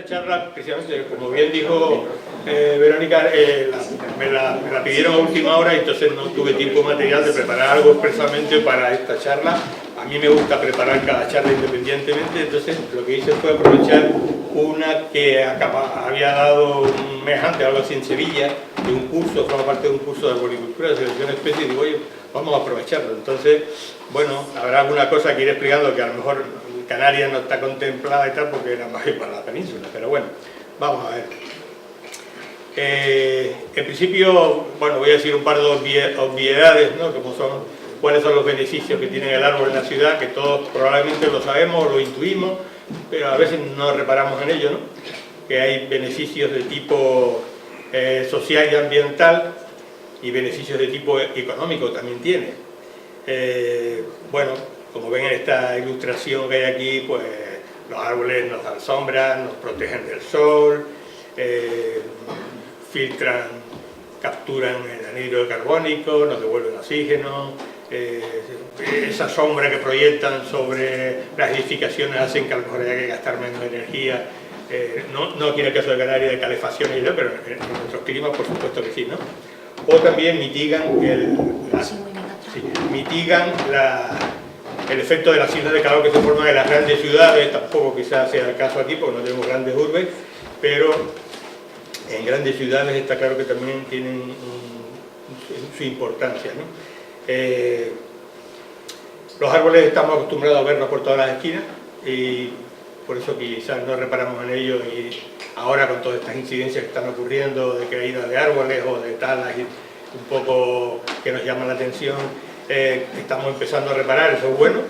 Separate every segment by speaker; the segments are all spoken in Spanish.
Speaker 1: charla, precisamente, como bien dijo Verónica, me la pidieron a última hora y entonces no tuve tiempo material de preparar algo expresamente para esta charla. A mí me gusta preparar cada charla independientemente, entonces lo que hice fue aprovechar una que había dado un mes antes, algo así en Sevilla, de un curso, forma parte de un curso de arboricultura, de selección de especies, y digo, oye, vamos a aprovecharlo. Entonces, bueno, habrá alguna cosa que iré explicando que a lo mejor Canarias no está contemplada y tal, porque era más para la península, pero bueno, vamos a ver. En principio, bueno, voy a decir un par de obviedades, ¿no? Como son, cuáles son los beneficios que tiene el árbol en la ciudad, que todos probablemente lo sabemos, lo intuimos, pero a veces no reparamos en ello, ¿no? Que hay beneficios de tipo social y ambiental, y beneficios de tipo económico también tiene. Bueno, como ven en esta ilustración que hay aquí, pues los árboles nos dan sombra, nos protegen del sol, filtran, capturan el anhídrido carbónico, nos devuelven oxígeno, esa sombra que proyectan sobre las edificaciones hacen que a lo mejor haya que gastar menos energía, no aquí en el caso de Canarias de calefacción y tal, pero en nuestros climas por supuesto que sí, ¿no? O también mitigan el efecto de las islas de calor que se forman en las grandes ciudades. Tampoco quizás sea el caso aquí porque no tenemos grandes urbes, pero en grandes ciudades está claro que también tienen su importancia, ¿no? Los árboles estamos acostumbrados a verlos por todas las esquinas y por eso quizás no reparamos en ellos, y ahora con todas estas incidencias que están ocurriendo de caída de árboles o de talas un poco que nos llaman la atención, estamos empezando a reparar, eso es bueno.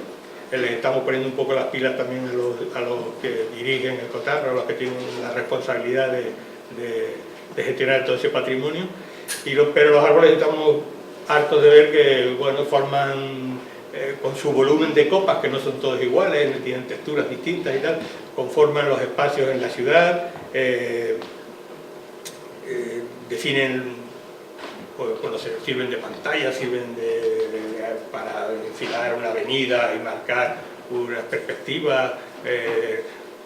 Speaker 1: Les estamos poniendo un poco las pilas también a los que dirigen el cotarro, a los que tienen la responsabilidad de gestionar todo ese patrimonio. Pero los árboles estamos hartos de ver que, bueno, forman con su volumen de copas, que no son todos iguales, tienen texturas distintas y tal, conforman los espacios en la ciudad, definen, cuando sirven de pantalla, sirven para enfilar una avenida y marcar unas perspectivas,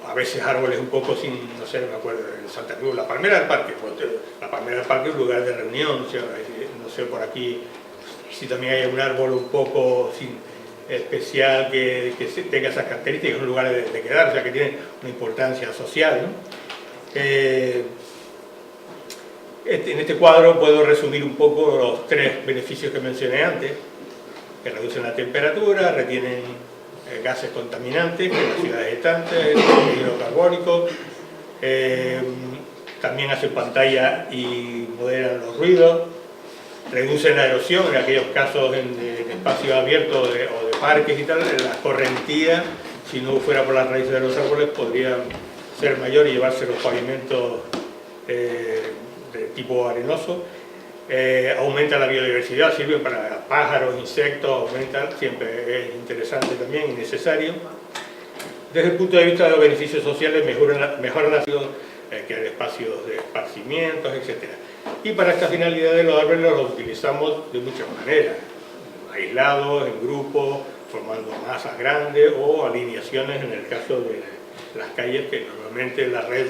Speaker 1: a veces árboles un poco sin, no sé, me acuerdo, en Santa Cruz, la palmera del parque, la palmera del parque es un lugar de reunión, no sé por aquí si también hay un árbol un poco especial que tenga esas características, un lugar de quedar, o sea que tiene una importancia social, ¿no? En este cuadro puedo resumir un poco los tres beneficios que mencioné antes, que reducen la temperatura, retienen gases contaminantes, que en las ciudades estantes, el anhídrido carbónico, también hacen pantalla y moderan los ruidos, reducen la erosión en aquellos casos de espacios abiertos o de parques y tal. La correntía, si no fuera por las raíces de los árboles, podría ser mayor y llevarse los pavimentos de tipo arenoso. Aumenta la biodiversidad, sirven para pájaros, insectos, aumentan, siempre es interesante también y necesario. Desde el punto de vista de los beneficios sociales, mejoran la ciudad, crear espacios de esparcimientos, etc. Y para estas finalidades los árboles los utilizamos de muchas maneras, aislados, en grupos, formando masas grandes o alineaciones en el caso de las calles, que normalmente la red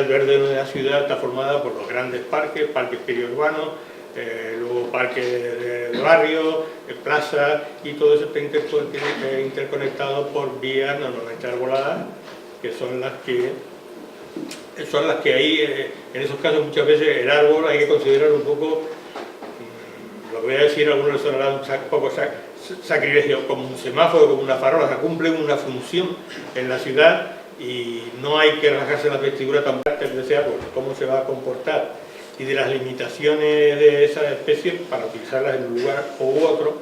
Speaker 1: verde de una ciudad está formada por los grandes parques periurbanos, luego parques de barrio, plazas, y todo eso está interconectado por vías normalmente arboladas, que son las que ahí, en esos casos muchas veces el árbol hay que considerar un poco, lo voy a decir, a algunos les sonará un poco sacrilegio, como un semáforo, como una farola, o sea, cumplen una función en la ciudad y no hay que rasgarse la vestidura tan fuerte de ese árbol, cómo se va a comportar y de las limitaciones de esas especies para utilizarlas en un lugar u otro,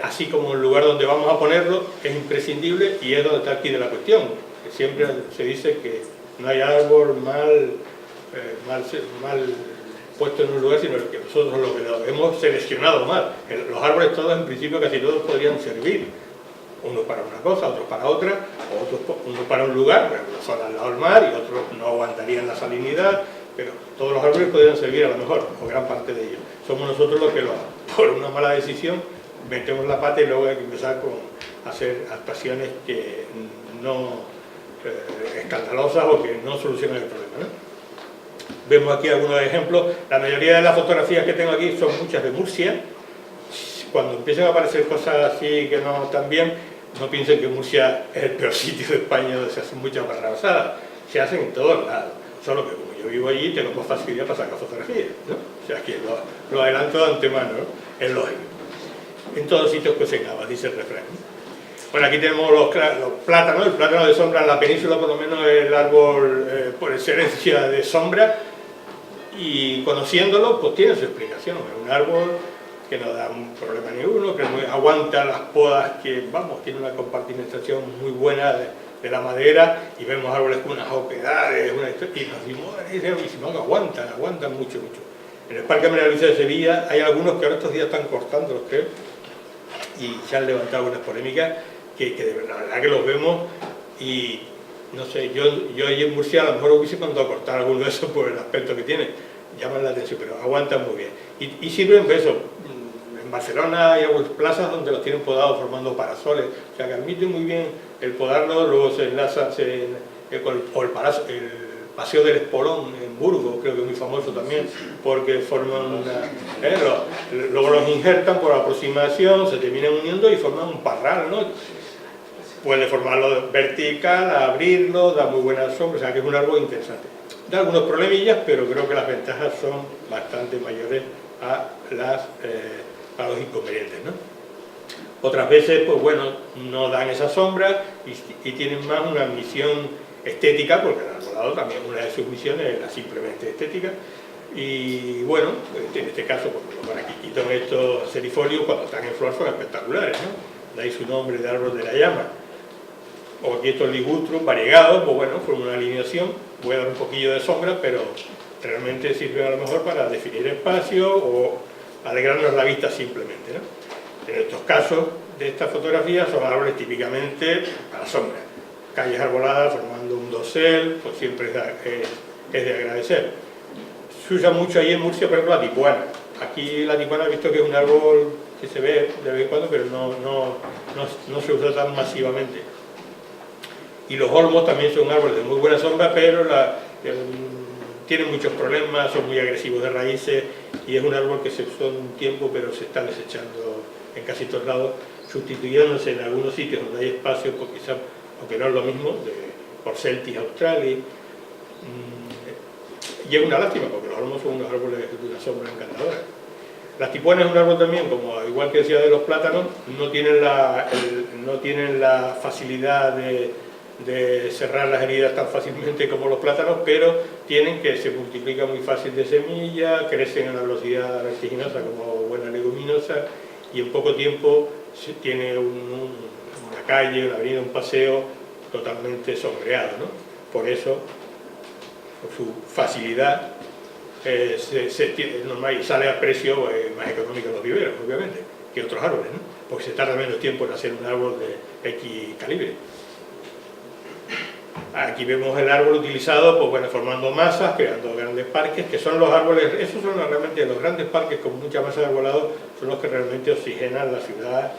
Speaker 1: así como el lugar donde vamos a ponerlo es imprescindible, y es donde está aquí de la cuestión, que siempre se dice que no hay árbol mal puesto en un lugar, sino que nosotros lo que lo hemos seleccionado mal. Los árboles todos, en principio, casi todos podrían servir, unos para una cosa, otros para otra, unos para un lugar, unos son al lado del mar y otros no aguantarían la salinidad, pero todos los árboles podrían servir a lo mejor, o gran parte de ellos. Somos nosotros los que por una mala decisión metemos la pata y luego hay que empezar a hacer actuaciones que no escandalosas o que no solucionan el problema, ¿no? Vemos aquí algunos ejemplos. La mayoría de las fotografías que tengo aquí son muchas de Murcia. Cuando empiezan a aparecer cosas así que no están bien, no piensen que Murcia es el peor sitio de España donde se hacen muchas barrabasadas. Se hacen en todos lados. Solo que como yo vivo allí, tengo más facilidad para sacar fotografías, ¿no? O sea, que lo adelanto de antemano, ¿no? Es lógico. En todos sitios cosechaban, dice el refrán. Bueno, aquí tenemos los plátanos. El plátano de sombra en la península, por lo menos, es el árbol por excelencia de sombra. Y conociéndolo, pues tiene su explicación. Es un árbol que no da un problema ninguno, que aguanta las podas, que, vamos, tiene una compartimentación muy buena de la madera, y vemos árboles con unas oquedades, y nos dimos, y si no, aguantan mucho. En el Parque María Luisa de Sevilla hay algunos que ahora estos días están cortándolos, creo, y se han levantado unas polémicas que de verdad que los vemos, y no sé, yo allí en Murcia a lo mejor hubiese mandado a cortar alguno de esos por el aspecto que tiene, llaman la atención, pero aguantan muy bien. Y sirven para eso. En Barcelona hay algunas plazas donde los tienen podados formando parasoles, o sea que admiten muy bien el podarlo. Luego se enlaza con el Paseo del Espolón en Burgos, creo que es muy famoso también, porque forman luego los injertan por aproximación, se terminan uniendo y forman un parral, ¿no? Puede formarlo vertical, abrirlo, da muy buena sombra, o sea que es un árbol interesante. Da algunos problemillas, pero creo que las ventajas son bastante mayores a los inconvenientes, ¿no? Otras veces, pues bueno, no dan esa sombra y tienen más una misión estética, porque el arbolado también una de sus misiones era simplemente estética. Y bueno, en este caso, pues, para Quiquito, estos cerifolios cuando están en flor son espectaculares, ¿no? De ahí su nombre de árbol de la llama. O aquí estos ligustros variegados, pues bueno, forman una alineación, voy a dar un poquillo de sombra, pero realmente sirve a lo mejor para definir espacio o alegrarnos la vista simplemente, ¿no? En estos casos de estas fotografías son árboles típicamente para sombra. Calles arboladas formando un dosel, pues siempre es de agradecer. Se usa mucho ahí en Murcia, por ejemplo, la tipuana. Aquí la tipuana he visto que es un árbol que se ve de vez en cuando, pero no se usa tan masivamente. Y los olmos también son árboles de muy buena sombra, pero tienen muchos problemas, son muy agresivos de raíces, y es un árbol que se usó un tiempo, pero se está desechando en casi todos lados, sustituyéndose en algunos sitios donde hay espacio, pues quizás, aunque no es lo mismo, por Celtis australis. Y es una lástima, porque los olmos son unos árboles de una sombra encantadora. Las tipuanas es un árbol también, como igual que decía de los plátanos, no tienen la facilidad de cerrar las heridas tan fácilmente como los plátanos, pero tienen que se multiplican muy fácil de semilla, crecen a una velocidad vertiginosa como buena leguminosa, y en poco tiempo se tiene una calle, una avenida, un paseo totalmente sombreado, ¿no? Por eso, por su facilidad, es normal y sale a precio más económico en los viveros, obviamente, que otros árboles, ¿no? Porque se tarda menos tiempo en hacer un árbol de X calibre. Aquí vemos el árbol utilizado, pues bueno, formando masas, creando grandes parques, que son los árboles, esos son realmente los grandes parques con mucha masa de arbolado, son los que realmente oxigenan la ciudad,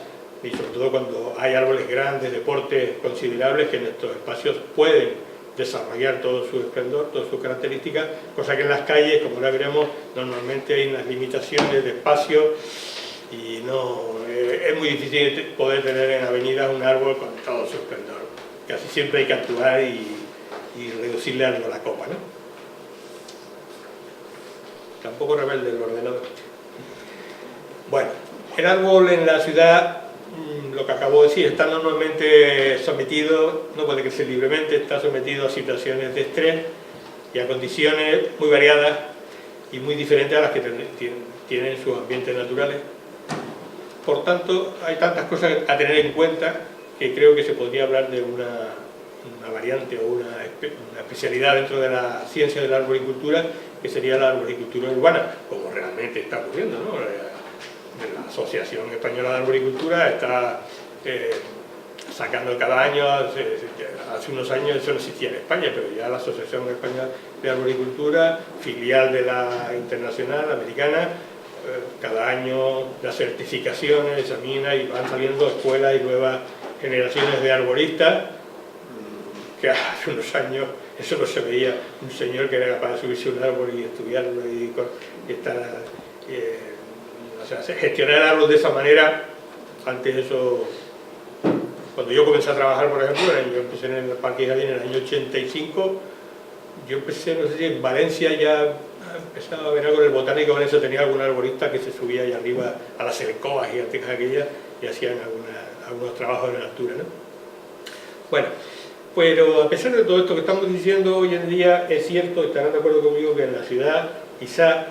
Speaker 1: y sobre todo cuando hay árboles grandes, de portes considerables, que en estos espacios pueden desarrollar todo su esplendor, todas sus características, cosa que en las calles, como ahora veremos, normalmente hay unas limitaciones de espacio y es muy difícil poder tener en avenidas un árbol con todo su esplendor. Casi siempre hay que actuar y reducirle algo la copa, ¿no? Tampoco rebelde el ordenador. Bueno, el árbol en la ciudad, lo que acabo de decir, está normalmente sometido, no puede crecer libremente, está sometido a situaciones de estrés y a condiciones muy variadas y muy diferentes a las que tienen sus ambientes naturales. Por tanto, hay tantas cosas a tener en cuenta que creo que se podría hablar de una variante o una especialidad dentro de la ciencia de la arboricultura, que sería la arboricultura urbana, como realmente está ocurriendo, ¿no? La Asociación Española de Arboricultura está sacando cada año, hace unos años eso no existía en España, pero ya la Asociación Española de Arboricultura, filial de la internacional americana, cada año las certificaciones, examina y van saliendo escuelas y nuevas generaciones de arboristas que hace unos años eso no se veía, un señor que era capaz de subirse a un árbol y estudiarlo y estar, o sea, gestionar el árbol de esa manera. Antes eso, cuando yo comencé a trabajar, por ejemplo, yo empecé en el Parque Jardín en el año 85, yo empecé, no sé si en Valencia ya empezaba a ver algo en el Botánico. Valencia tenía algún arborista que se subía ahí arriba a las alcobas gigantescas aquellas y hacían algunos trabajos en la altura, ¿no? Bueno, pero a pesar de todo esto que estamos diciendo hoy en día, es cierto, estarán de acuerdo conmigo, que en la ciudad quizá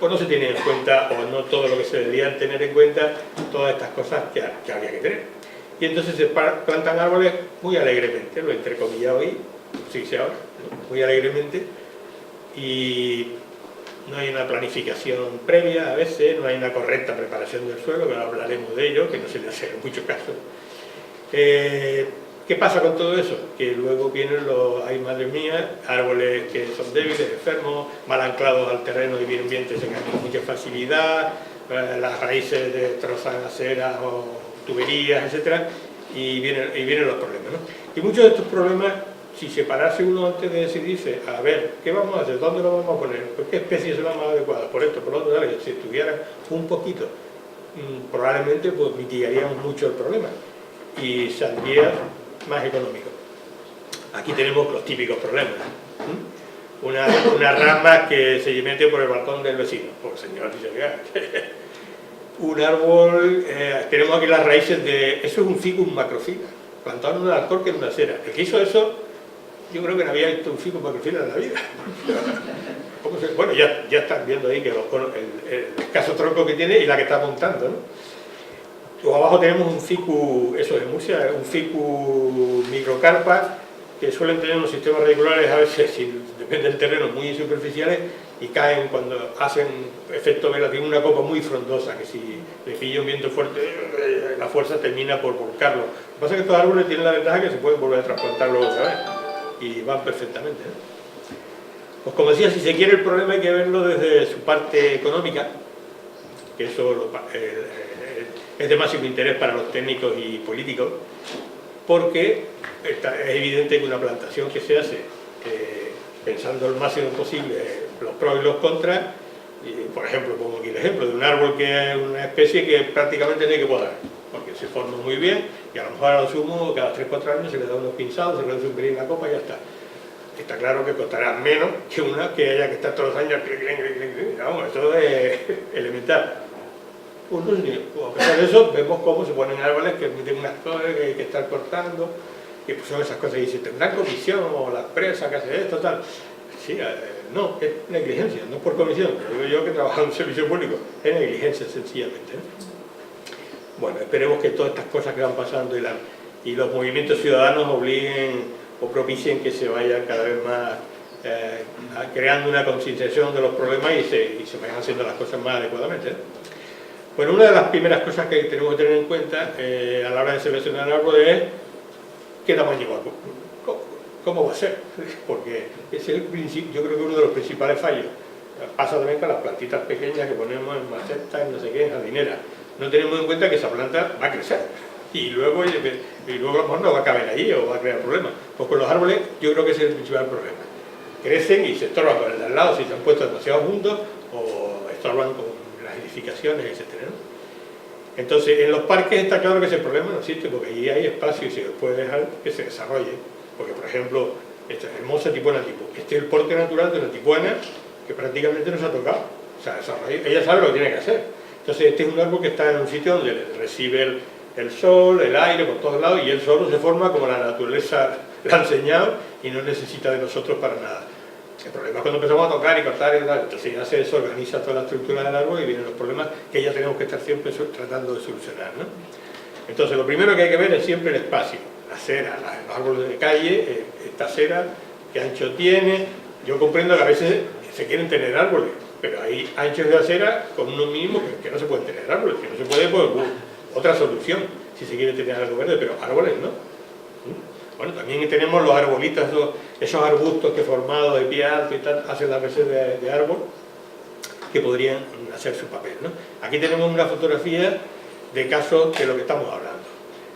Speaker 1: pues no se tiene en cuenta, o no todo lo que se deberían tener en cuenta, todas estas cosas que habría que tener. Y entonces se plantan árboles muy alegremente, lo he entrecomillado ahí, sí dice ahora, ¿no? Muy alegremente, y no hay una planificación previa a veces, no hay una correcta preparación del suelo, que ahora hablaremos de ello, que no se le hace en muchos casos. ¿Qué pasa con todo eso? Que luego vienen ay madre mía, árboles que son débiles, enfermos, mal anclados al terreno y vienen bien, se caen con mucha facilidad, las raíces destrozan aceras o tuberías, etcétera, y vienen los problemas, ¿no? Y muchos de estos problemas, si separarse uno antes de decidirse, a ver, ¿qué vamos a hacer? ¿Dónde lo vamos a poner? ¿Por qué especies son las más adecuadas? Por esto, por lo otro, si estudiaran un poquito, probablemente pues mitigaríamos mucho el problema y saldría más económico. Aquí tenemos los típicos problemas. Una rama que se mete por el balcón del vecino, por señor, un árbol, tenemos aquí las raíces de, eso es un ficus macrofila, plantado en una alcorque en una acera. El que hizo eso, yo creo que no había visto un ficus macrofila en la vida. Bueno, ya están viendo ahí que el escaso tronco que tiene y la que está montando, ¿no? Abajo tenemos un ficus, eso es en Murcia, un ficus microcarpa, que suelen tener unos sistemas radiculares a veces, depende del terreno, muy superficiales, y caen cuando hacen efecto vela. Tiene una copa muy frondosa, que si le pilla un viento fuerte, la fuerza termina por volcarlo. Lo que pasa es que estos árboles tienen la ventaja que se pueden volver a trasplantar luego otra vez, y van perfectamente, ¿no? Pues como decía, si se quiere el problema hay que verlo desde su parte económica, que eso es de máximo interés para los técnicos y políticos, porque es evidente que una plantación que se hace pensando el máximo posible los pros y los contras, y, por ejemplo, pongo aquí el ejemplo de un árbol que es una especie que prácticamente no hay que podar, porque se forma muy bien y a lo mejor a lo sumo cada 3-4 años se le da unos pinzados, se le da un pelín la copa y ya está. Está claro que costará menos que una que haya que estar todos los años, vamos, eso es elemental. A pesar de eso, vemos cómo se ponen árboles que emiten unas cosas que hay que estar cortando, y pues son esas cosas, y si tendrán comisión o la empresa que hace esto, tal. Sí, no, es negligencia, no es por comisión, pero digo yo que trabajo en un servicio público, es negligencia sencillamente, ¿no? Bueno, esperemos que todas estas cosas que van pasando y los movimientos ciudadanos obliguen o propicien que se vayan cada vez más creando una concienciación de los problemas y se vayan haciendo las cosas más adecuadamente, ¿no? Bueno, una de las primeras cosas que tenemos que tener en cuenta a la hora de seleccionar árboles es qué tamaño va, cómo va a ser, porque ese es el principio, yo creo que uno de los principales fallos. Pasa también con las plantitas pequeñas que ponemos en macetas, en no sé qué, en jardineras. No tenemos en cuenta que esa planta va a crecer y luego a lo mejor no va a caber ahí o va a crear problemas. Pues con los árboles yo creo que ese es el principal problema. Crecen y se estorban con el de al lado si se han puesto demasiado juntos o estorban con las edificaciones, etcétera, ¿no? Entonces, en los parques está claro que ese problema no existe, porque allí hay espacio y se puede dejar que se desarrolle. Porque, por ejemplo, esta hermosa tipuana tipo, este es el porte natural de una tipuana que prácticamente no se ha tocado. O sea, ella sabe lo que tiene que hacer. Entonces, este es un árbol que está en un sitio donde recibe el sol, el aire por todos lados, y él solo se forma como la naturaleza le ha enseñado y no necesita de nosotros para nada. El problema es cuando empezamos a tocar y cortar y tal, entonces ya se desorganiza toda la estructura del árbol y vienen los problemas que ya tenemos que estar siempre tratando de solucionar, ¿no? Entonces lo primero que hay que ver es siempre el espacio, la acera, los árboles de calle, esta acera, qué ancho tiene. Yo comprendo que a veces se quieren tener árboles, pero hay anchos de acera con unos mínimos que no se pueden tener árboles, que no se puede, pues otra solución, si se quiere tener algo verde, pero árboles no. Bueno, también tenemos los arbolitos, esos arbustos que formados de pie alto y tal, hacen las veces de árbol, que podrían hacer su papel, ¿no? Aquí tenemos una fotografía de casos de lo que estamos hablando.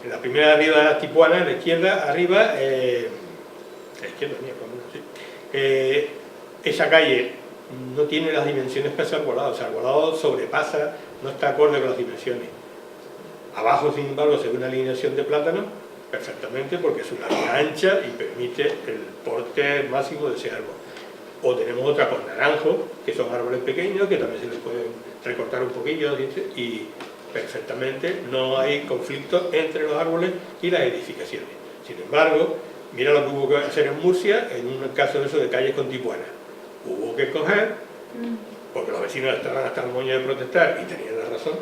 Speaker 1: En la primera arriba de la Tipuana, en la izquierda, arriba, la izquierda mía, por lo menos, sí. Esa calle no tiene las dimensiones que hace Arbolado, o sea, Arbolado sobrepasa, no está acorde con las dimensiones. Abajo, sin embargo, se ve una alineación de plátano perfectamente porque es una vía ancha y permite el porte máximo de ese árbol. O tenemos otra con naranjo, que son árboles pequeños, que también se les pueden recortar un poquillo, ¿sí? Y perfectamente no hay conflicto entre los árboles y las edificaciones. Sin embargo, mira lo que hubo que hacer en Murcia en un caso de eso de calles con Tipuana. Hubo que coger, porque los vecinos estaban hasta el moño de protestar y tenían la razón,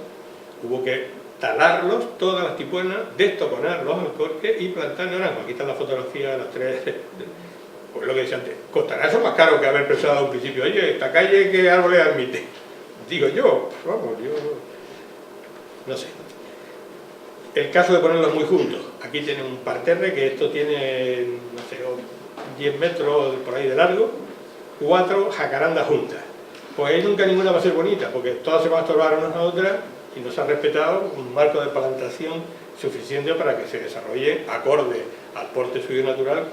Speaker 1: hubo que talarlos, todas las Tipuanas, destoconar los alcorques y plantar naranjo. Aquí está la fotografía de las tres. Pues lo que decía antes, costará eso más caro que haber pensado a un principio, oye, esta calle, ¿qué árboles admite? Digo yo, pues vamos, yo no sé. El caso de ponerlos muy juntos. Aquí tiene un parterre que esto tiene, no sé, 10 metros por ahí de largo, 4 jacarandas juntas. Pues ahí nunca ninguna va a ser bonita, porque todas se van a estorbar unas a otras y no se ha respetado un marco de plantación suficiente para que se desarrolle acorde al porte suyo natural,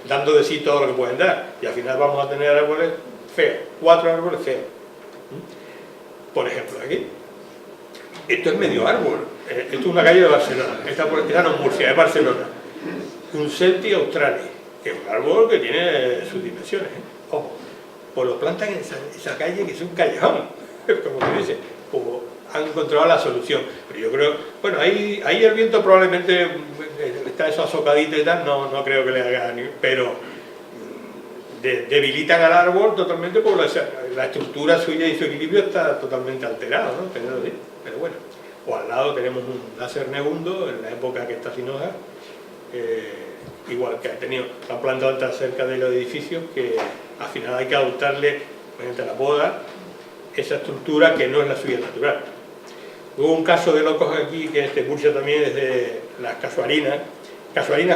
Speaker 1: dando de sí todo lo que pueden dar. Y al final vamos a tener árboles feos, 4 árboles feos. Por ejemplo, aquí. Esto es medio árbol. Esto es una calle de Barcelona. Esta no es Murcia, es Barcelona. Un Celti australis, que es un árbol que tiene sus dimensiones. Ojo, pues lo plantan en esa calle que es un callejón, como se dice. Pues han encontrado la solución. Pero yo creo, bueno, ahí el viento probablemente está eso azocadito y tal, no creo que le haga ni, pero debilitan al árbol totalmente porque la estructura suya y su equilibrio está totalmente alterado, ¿no? Pero bueno, o al lado tenemos un láser negundo en la época que está sin hojas, igual que han plantado tan cerca de los edificios que al final hay que adoptarle, mediante la poda, esa estructura que no es la suya natural. Hubo un caso de locos aquí, que en Murcia también es de las casuarinas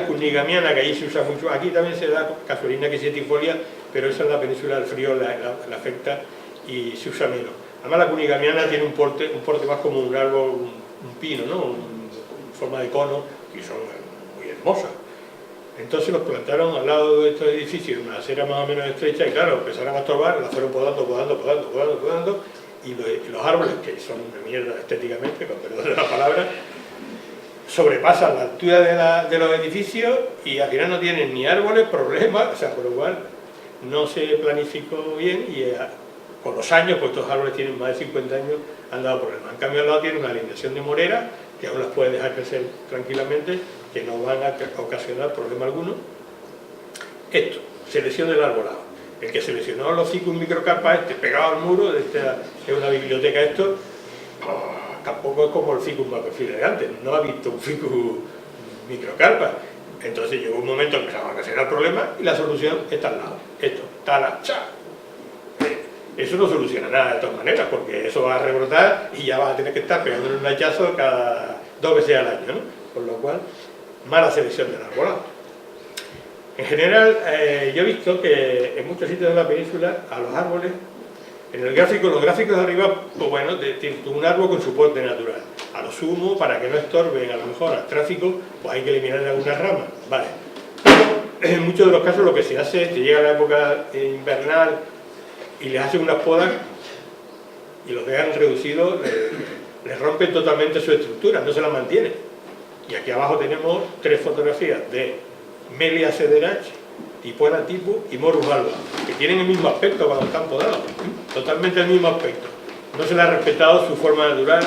Speaker 1: cunigamiana, que ahí se usa mucho. Aquí también se da casuarina quiesetifolia, pero esa en la península del Frío la afecta y se usa menos. Además la cunigamiana tiene un porte más como un árbol, un pino, ¿no? En forma de cono, y son muy hermosas. Entonces los plantaron al lado de estos edificios, en una acera más o menos estrecha, y claro, empezaron a estorbar, las fueron podando, y los árboles, que son una mierda estéticamente, con perdón de la palabra, sobrepasan la altura de los edificios y al final no tienen ni árboles, problemas, o sea, por lo cual no se planificó bien y con los años, pues estos árboles tienen más de 50 años, han dado problemas. En cambio al lado tiene una alineación de morera, que aún las puede dejar crecer tranquilamente, que no van a ocasionar problema alguno. Esto, selección del arbolado. El que seleccionó los ficus microcarpa pegado al muro, es una biblioteca esto, tampoco es como el ficus macrophylla de antes, no ha visto un ficus microcarpa. Entonces llegó un momento en que se va a ocasionar el problema y la solución está al lado. Esto, tala, cha. Eso no soluciona nada de todas maneras, porque eso va a rebrotar y ya va a tener que estar pegándole un hachazo cada 2 veces al año, ¿no? Por lo cual, mala selección del arbolado. En general, yo he visto que en muchos sitios de la península, a los árboles, en el gráfico, los gráficos de arriba, pues bueno, tiene un árbol con su porte natural. A lo sumo, para que no estorben a lo mejor al tráfico, pues hay que eliminar algunas ramas, vale. Pero en muchos de los casos lo que se hace es que llega la época invernal y les hacen unas podas y los dejan reducidos, les rompen totalmente su estructura, no se la mantienen. Y aquí abajo tenemos 3 fotografías de Melia Cederach, Tipuana tipo y Morus alba, que tienen el mismo aspecto cuando están podados, totalmente el mismo aspecto. No se les ha respetado su forma natural,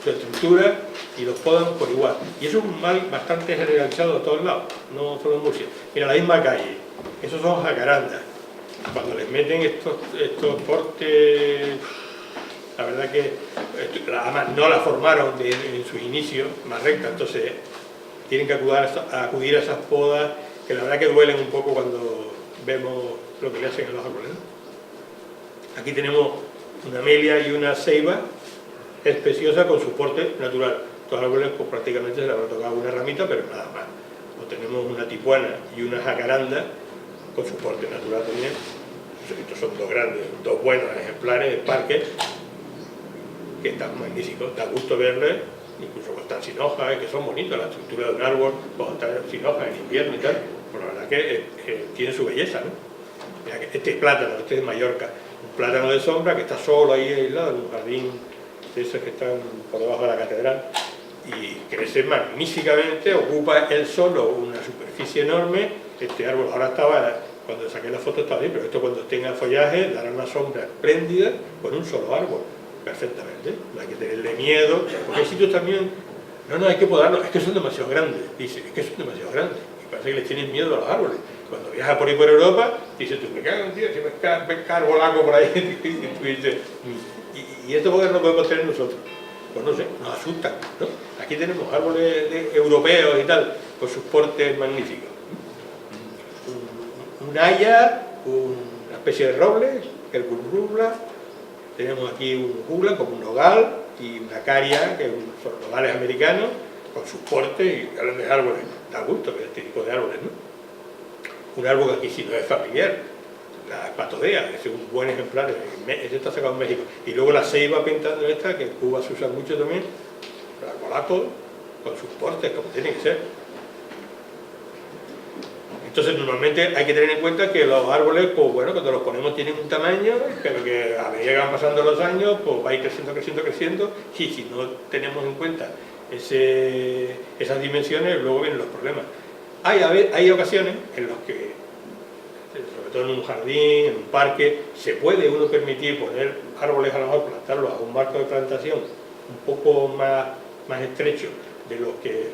Speaker 1: su estructura, y los podan por igual. Y eso es un mal bastante generalizado a todos lados, no solo en Murcia. Mira, la misma calle, esos son jacarandas. Cuando les meten estos portes, la verdad que además no la formaron en sus inicios más recta, entonces tienen que acudir a esas podas que la verdad que duelen un poco cuando vemos lo que le hacen a los árboles, ¿no? Aquí tenemos una melia y una ceiba especiosa con su porte natural. Estos árboles pues prácticamente se le habrá tocado una ramita, pero nada más. O tenemos una tipuana y una jacaranda con su porte natural también. Estos son 2 grandes, 2 buenos ejemplares de parque que están magníficos, da gusto verles incluso cuando están sin hojas, que son bonitos, la estructura de un árbol cuando están sin hojas en invierno y tal, pues la verdad que tiene su belleza, ¿no? Mira, este es plátano, este es de Mallorca, un plátano de sombra que está solo ahí aislado en un jardín de esos que están por debajo de la catedral, y crece magníficamente, ocupa él solo una superficie enorme. Este árbol ahora estaba, cuando saqué la foto estaba bien, pero esto cuando tenga follaje dará una sombra espléndida con un solo árbol, perfectamente. No hay que tenerle miedo, porque hay sitios también, no hay que podarlos, es que son demasiado grandes, dice, es que son demasiado grandes, y parece que les tienen miedo a los árboles. Cuando viajas por ahí por Europa, dices tú, me cago en Dios, si ves arbolaco por ahí, y tú dices, ¿y esto por qué no podemos tener nosotros? Pues no sé, nos asustan, ¿no? Aquí tenemos árboles europeos y tal, con sus portes magníficos. Un haya, una especie de roble, el burrubla, tenemos aquí un jugla como un nogal y una caria, que son nogales americanos, con sus portes y grandes árboles. Da gusto ver este tipo de árboles, ¿no? Un árbol que aquí sí no es familiar, la espatodea, es un buen ejemplar, este está sacado en México. Y luego la ceiba pintando esta, que en Cuba se usa mucho también, el arbolaco, con sus portes, como tiene que ser. Entonces normalmente hay que tener en cuenta que los árboles, pues bueno, cuando los ponemos tienen un tamaño, pero que a medida que van pasando los años, pues va a ir creciendo, y si no tenemos en cuenta esas dimensiones, luego vienen los problemas. Hay ocasiones en las que, sobre todo en un jardín, en un parque, se puede uno permitir poner árboles, a lo mejor plantarlos a un marco de plantación un poco más estrecho de lo que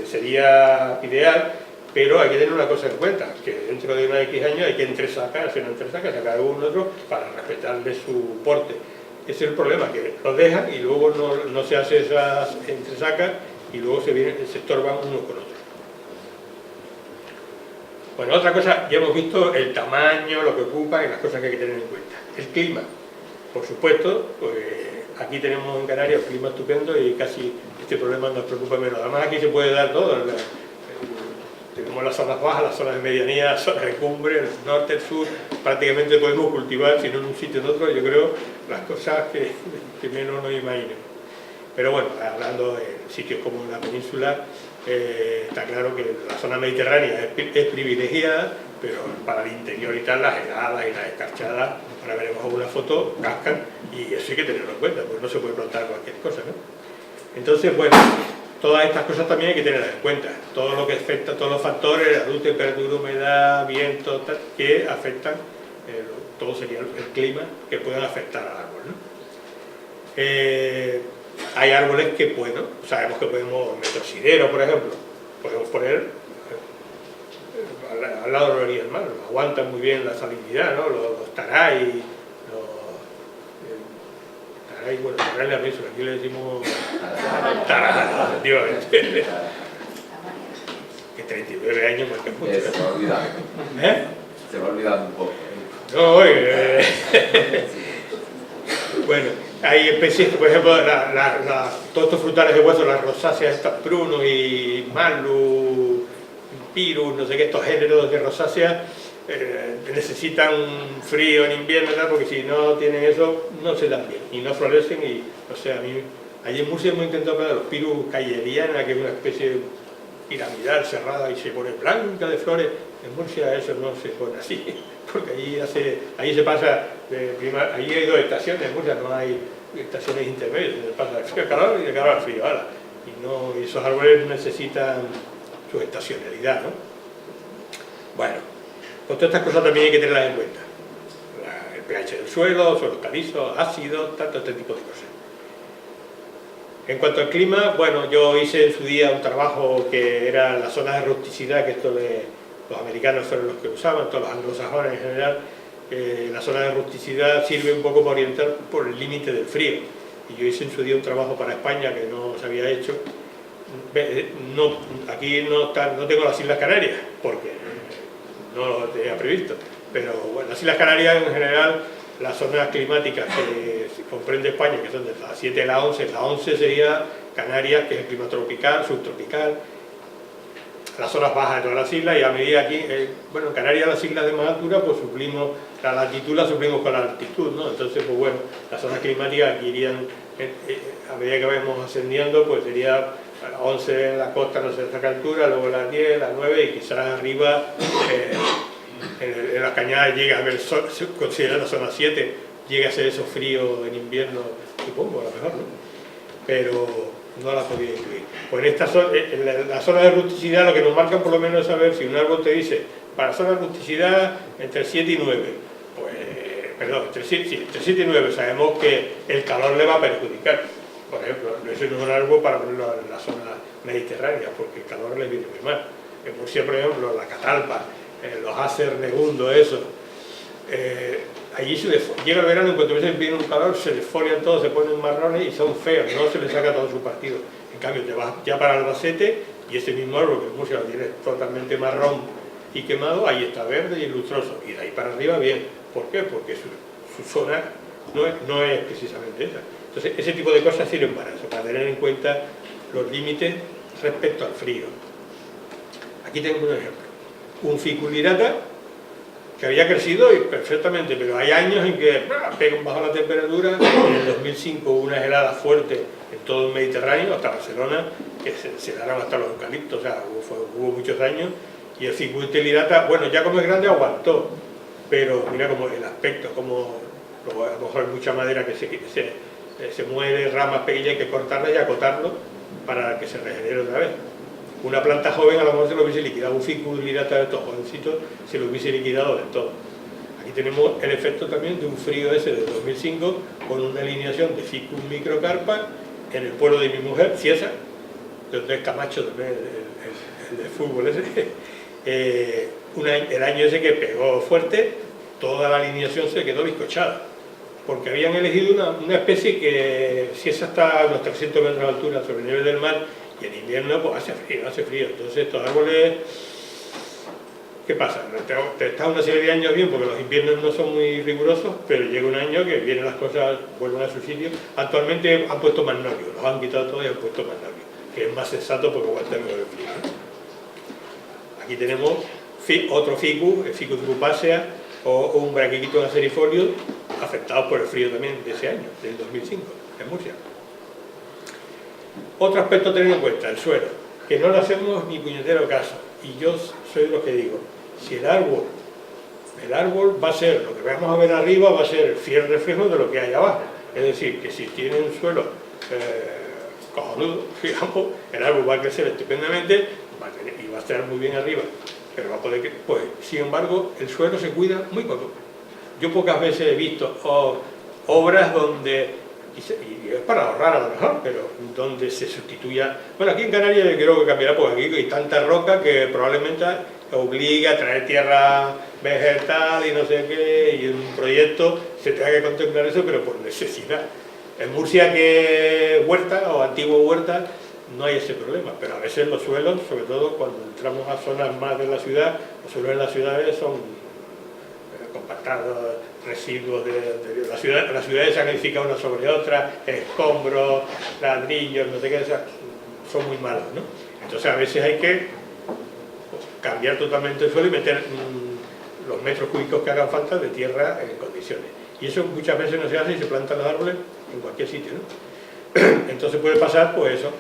Speaker 1: sería ideal, pero hay que tener una cosa en cuenta, que dentro de unos X años hay que hacer una entresacas, sacar uno otro para respetarle su porte. Ese es el problema, que los dejan y luego no se hace esas entresacas y luego se estorban unos con otros. Bueno, otra cosa, ya hemos visto el tamaño, lo que ocupa y las cosas que hay que tener en cuenta. El clima, por supuesto, pues aquí tenemos en Canarias un clima estupendo y casi este problema nos preocupa menos. Además aquí se puede dar todo, tenemos las zonas bajas, las zonas de medianía, las zonas de cumbre, el norte, el sur, prácticamente podemos cultivar, si no en un sitio en otro, yo creo, las cosas que menos nos imaginemos. Pero bueno, hablando de sitios como la península, está claro que la zona mediterránea es privilegiada, pero para el interior y tal, las heladas y las escarchadas, ahora veremos alguna foto, cascan, y eso hay que tenerlo en cuenta, porque no se puede plantar cualquier cosa, ¿no? Entonces, bueno, todas estas cosas también hay que tenerlas en cuenta, todo lo que afecta, todos los factores, la luz, temperatura, humedad, viento, tal, que afectan, todo sería el clima, que pueden afectar al árbol, ¿no? Hay árboles que, bueno, sabemos que podemos, metrosidero, por ejemplo, podemos poner al lado de la orilla del mar, aguantan muy bien la salinidad, ¿no? Los taray, bueno, taray en la península, aquí le decimos taray, efectivamente. Que 39 años marcan mucho, ¿no?
Speaker 2: Se va olvidando. Se va olvidando un poco.
Speaker 1: No, bueno, hay especies, por ejemplo, todos estos frutales de hueso, las rosáceas, estas prunos y malus, pirus, no sé qué, estos géneros de rosáceas necesitan frío en invierno, ¿verdad? Porque si no tienen eso, no se dan bien y no florecen. Y, o sea, a mí, allí en Murcia hemos intentado poner los pirus cayeriana, que es una especie piramidal cerrada y se pone blanca de flores. En Murcia eso no se pone así, porque allí se pasa allí hay dos estaciones, en Murcia no hay estaciones intermedias, se pasa del frío al calor y del calor al frío, ¿vale? Y esos árboles necesitan su estacionalidad, ¿no? Bueno, pues todas estas cosas también hay que tenerlas en cuenta. El pH del suelo, suelos calizos, ácidos, tanto este tipo de cosas. En cuanto al clima, bueno, yo hice en su día un trabajo que era la zona de rusticidad, que los americanos fueron los que usaban, todos los anglosajones en general. La zona de rusticidad sirve un poco para orientar por el límite del frío. Y yo hice en su día un trabajo para España que no se había hecho. Aquí no tengo las Islas Canarias, porque no lo tenía previsto. Pero bueno, las Islas Canarias en general, las zonas climáticas que comprende España, que son de las 7 a la 11 sería Canarias, que es el clima tropical, subtropical. las zonas bajas de todas las islas, y a medida aquí, bueno, en Canarias las islas de más altura, pues suplimos, la latitud la suplimos con la altitud, ¿no? Entonces, pues bueno, las zonas climáticas aquí irían, a medida que vamos ascendiendo, pues sería a las 11 en la costa, no sé, a esta altura, luego a las 10, a las 9, y quizás arriba, en las cañadas llega a ver, considera la zona 7, llega a ser eso frío en invierno, supongo, a lo mejor, ¿no? Pero no la podía incluir. Pues en esta zona, en la zona de rusticidad, lo que nos marca por lo menos es saber si un árbol te dice, para zona de rusticidad entre 7 y 9, pues, perdón, entre 7 y 9 sabemos que el calor le va a perjudicar. Por ejemplo, eso no es un árbol para ponerlo en la zona mediterránea, porque el calor le viene muy mal. En Murcia, por ejemplo, la catalpa, los acer negundo, eso, allí llega el verano y en cuanto viene un calor se desfolian todos, se ponen marrones y son feos, no se les saca todo su partido. En cambio, te vas ya para Albacete y ese mismo árbol que en Murcia lo tienes totalmente marrón y quemado, ahí está verde y lustroso, y de ahí para arriba bien. ¿Por qué? Porque su zona no es precisamente esa. Entonces, ese tipo de cosas sirven para eso, para tener en cuenta los límites respecto al frío. Aquí tengo un ejemplo. Un Ficulirata que había crecido y perfectamente, pero hay años en que pega bajo la temperatura. En el 2005 hubo unas heladas fuertes en todo el Mediterráneo, hasta Barcelona, que se helaron hasta los eucaliptos, o sea, hubo muchos daños. Y el Ficulirata, bueno, ya como es grande aguantó, pero mira como el aspecto, como a lo mejor hay mucha madera que se muere, ramas pequeñas, hay que cortarlas y acotarlo para que se regenere otra vez. Una planta joven a lo mejor se lo hubiese liquidado, un Ficulirata de estos jovencitos se lo hubiese liquidado del todo. Aquí tenemos el efecto también de un frío ese de 2005 con una alineación de Ficus microcarpa en el pueblo de mi mujer, Ciesa, donde es Camacho también, el de fútbol ese. El año ese que pegó fuerte, toda la alineación se quedó bizcochada, porque habían elegido una especie que, si esa está a unos 300 metros de altura sobre el nivel del mar, y en invierno pues hace frío, entonces estos árboles, ¿qué pasa? Te está una serie de años bien, porque los inviernos no son muy rigurosos, pero llega un año que vienen las cosas, vuelven a su sitio. Actualmente han puesto magnolio, los han quitado todos y han puesto magnolio, que es más sensato porque aguanta mejor el frío. Aquí tenemos otro ficus, el Ficus grupacea, o un braquiquito acerifolio, afectados por el frío también de ese año, del 2005, en Murcia. Otro aspecto a tener en cuenta, el suelo, que no le hacemos ni puñetero caso, y yo soy de los que digo, si el árbol va a ser, lo que vamos a ver arriba va a ser el fiel reflejo de lo que hay abajo, es decir, que si tiene un suelo cojonudo, digamos, el árbol va a crecer estupendamente y va a estar muy bien arriba, pero va a poder, pues, sin embargo, el suelo se cuida muy poco. Yo pocas veces he visto obras donde, y es para ahorrar a lo mejor, pero donde se sustituya, bueno, aquí en Canarias yo creo que cambiará, porque aquí hay tanta roca que probablemente obliga a traer tierra vegetal y no sé qué, y en un proyecto se tenga que contemplar eso, pero por necesidad. En Murcia, que huerta o antiguo huerta, no hay ese problema, pero a veces los suelos, sobre todo cuando entramos a zonas más de la ciudad, los suelos en las ciudades son compactados, residuos de la ciudad. Las ciudades se han edificado una sobre otra, escombros, ladrillos, no sé qué, son muy malos, ¿no? Entonces a veces hay que cambiar totalmente el suelo y meter los metros cúbicos que hagan falta de tierra en condiciones. Y eso muchas veces no se hace y se plantan los árboles en cualquier sitio, ¿no? Entonces puede pasar, pues eso,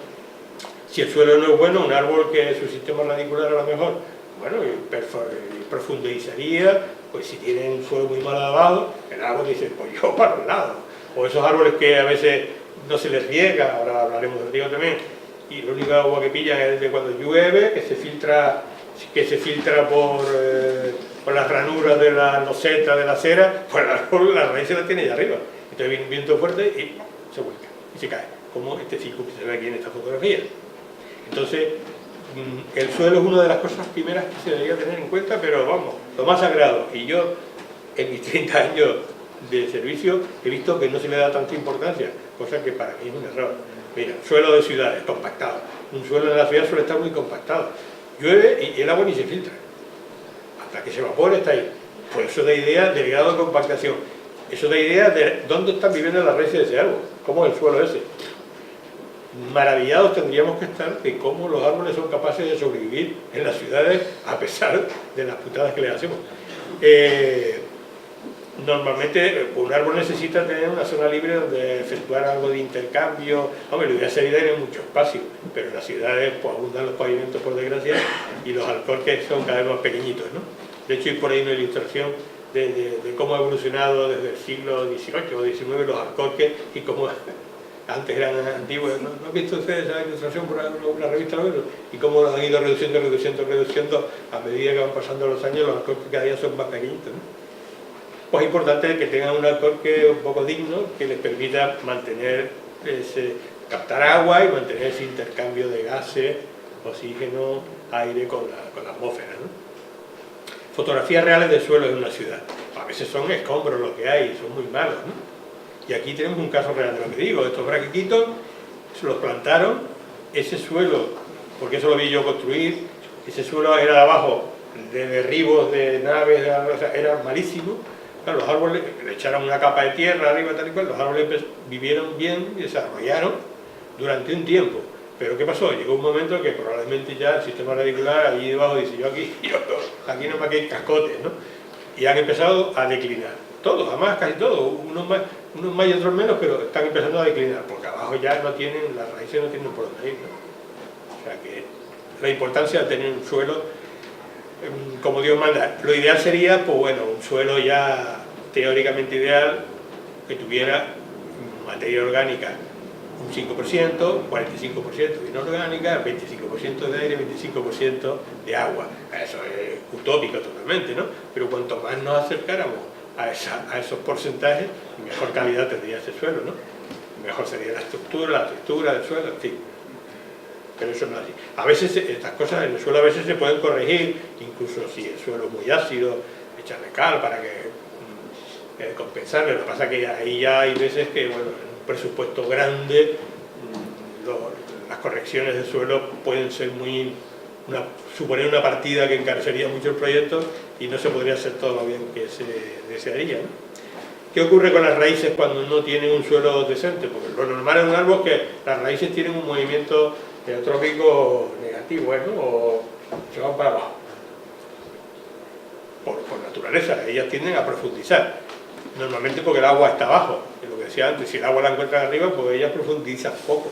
Speaker 1: si el suelo no es bueno, un árbol que su sistema radicular a lo mejor, bueno, y profundizaría, pues si tiene un suelo muy malo abajo, el árbol dice, pues yo para un lado. O esos árboles que a veces no se les riega, ahora hablaremos del riego también, y la única agua que pillan es de cuando llueve, que se filtra por las ranuras de la loseta de la acera, pues el árbol, la raíz se la tiene allá arriba. Entonces viene un viento fuerte y se vuelca, y se cae, como este ciclo que se ve aquí en esta fotografía. Entonces, el suelo es una de las cosas primeras que se debería tener en cuenta, pero vamos, lo más sagrado. Y yo, en mis 30 años de servicio, he visto que no se le da tanta importancia, cosa que para mí es un error. Mira, suelo de ciudades, compactado. Un suelo en la ciudad suele estar muy compactado. Llueve y el agua ni se filtra. Hasta que se evapore está ahí. Pues eso da idea del grado de compactación. Eso da idea de dónde están viviendo las raíces de ese árbol, cómo es el suelo ese. maravillados tendríamos que estar de cómo los árboles son capaces de sobrevivir en las ciudades a pesar de las putadas que les hacemos. Normalmente un árbol necesita tener una zona libre donde efectuar algo de intercambio. Hombre, lo ideal sería tener mucho espacio, pero en las ciudades pues abundan los pavimentos, por desgracia, y los alcorques son cada vez más pequeñitos, ¿no? De hecho hay por ahí una ilustración de cómo ha evolucionado desde el siglo XVIII o XIX los alcorques y cómo antes eran antiguos. ¿No han visto ustedes esa ilustración por la revista Novelo? Y cómo los han ido reduciendo a medida que van pasando los años. Los alcorques cada día son más pequeñitos, ¿no? Pues es importante que tengan un alcorque un poco digno que les permita mantener captar agua y mantener ese intercambio de gases, oxígeno, aire con la atmósfera, ¿no? Fotografías reales de suelos en una ciudad. A veces son escombros lo que hay, son muy malos, ¿no? Y aquí tenemos un caso real de lo que digo. Estos braquiquitos se los plantaron, ese suelo, porque eso lo vi yo construir, ese suelo era de abajo, de derribos de naves, o sea, era malísimo. Claro, los árboles le echaron una capa de tierra arriba, tal y cual, los árboles vivieron bien y desarrollaron durante un tiempo. Pero ¿qué pasó? Llegó un momento en que probablemente ya el sistema radicular allí debajo dice, aquí no me queden cascotes, ¿no? Y han empezado a declinar. Todos, además casi todos, unos más y otros menos, pero están empezando a declinar, porque abajo ya no tienen, las raíces no tienen por dónde ir, ¿no? O sea que la importancia de tener un suelo como Dios manda. Lo ideal sería, pues bueno, un suelo ya teóricamente ideal que tuviera materia orgánica un 5%, 45% de inorgánica, 25% de aire, 25% de agua. Eso es utópico totalmente, ¿no? Pero cuanto más nos acercáramos a esos porcentajes, mejor calidad tendría ese suelo, ¿no? Mejor sería la textura del suelo, en fin. Pero eso no es así. A veces estas cosas en el suelo a veces se pueden corregir, incluso si el suelo es muy ácido, echarle cal para que compensarle. Lo que pasa es que ahí ya hay veces que, bueno, en un presupuesto grande, las correcciones del suelo pueden ser suponer una partida que encarecería mucho el proyecto y no se podría hacer todo lo bien que se desearía, ¿no? ¿Qué ocurre con las raíces cuando no tienen un suelo decente? Porque lo normal en un árbol es que las raíces tienen un movimiento geotrópico negativo, ¿no? O se van para abajo. Por naturaleza, ellas tienden a profundizar. Normalmente porque el agua está abajo. Es lo que decía antes, si el agua la encuentran arriba, pues ellas profundizan poco.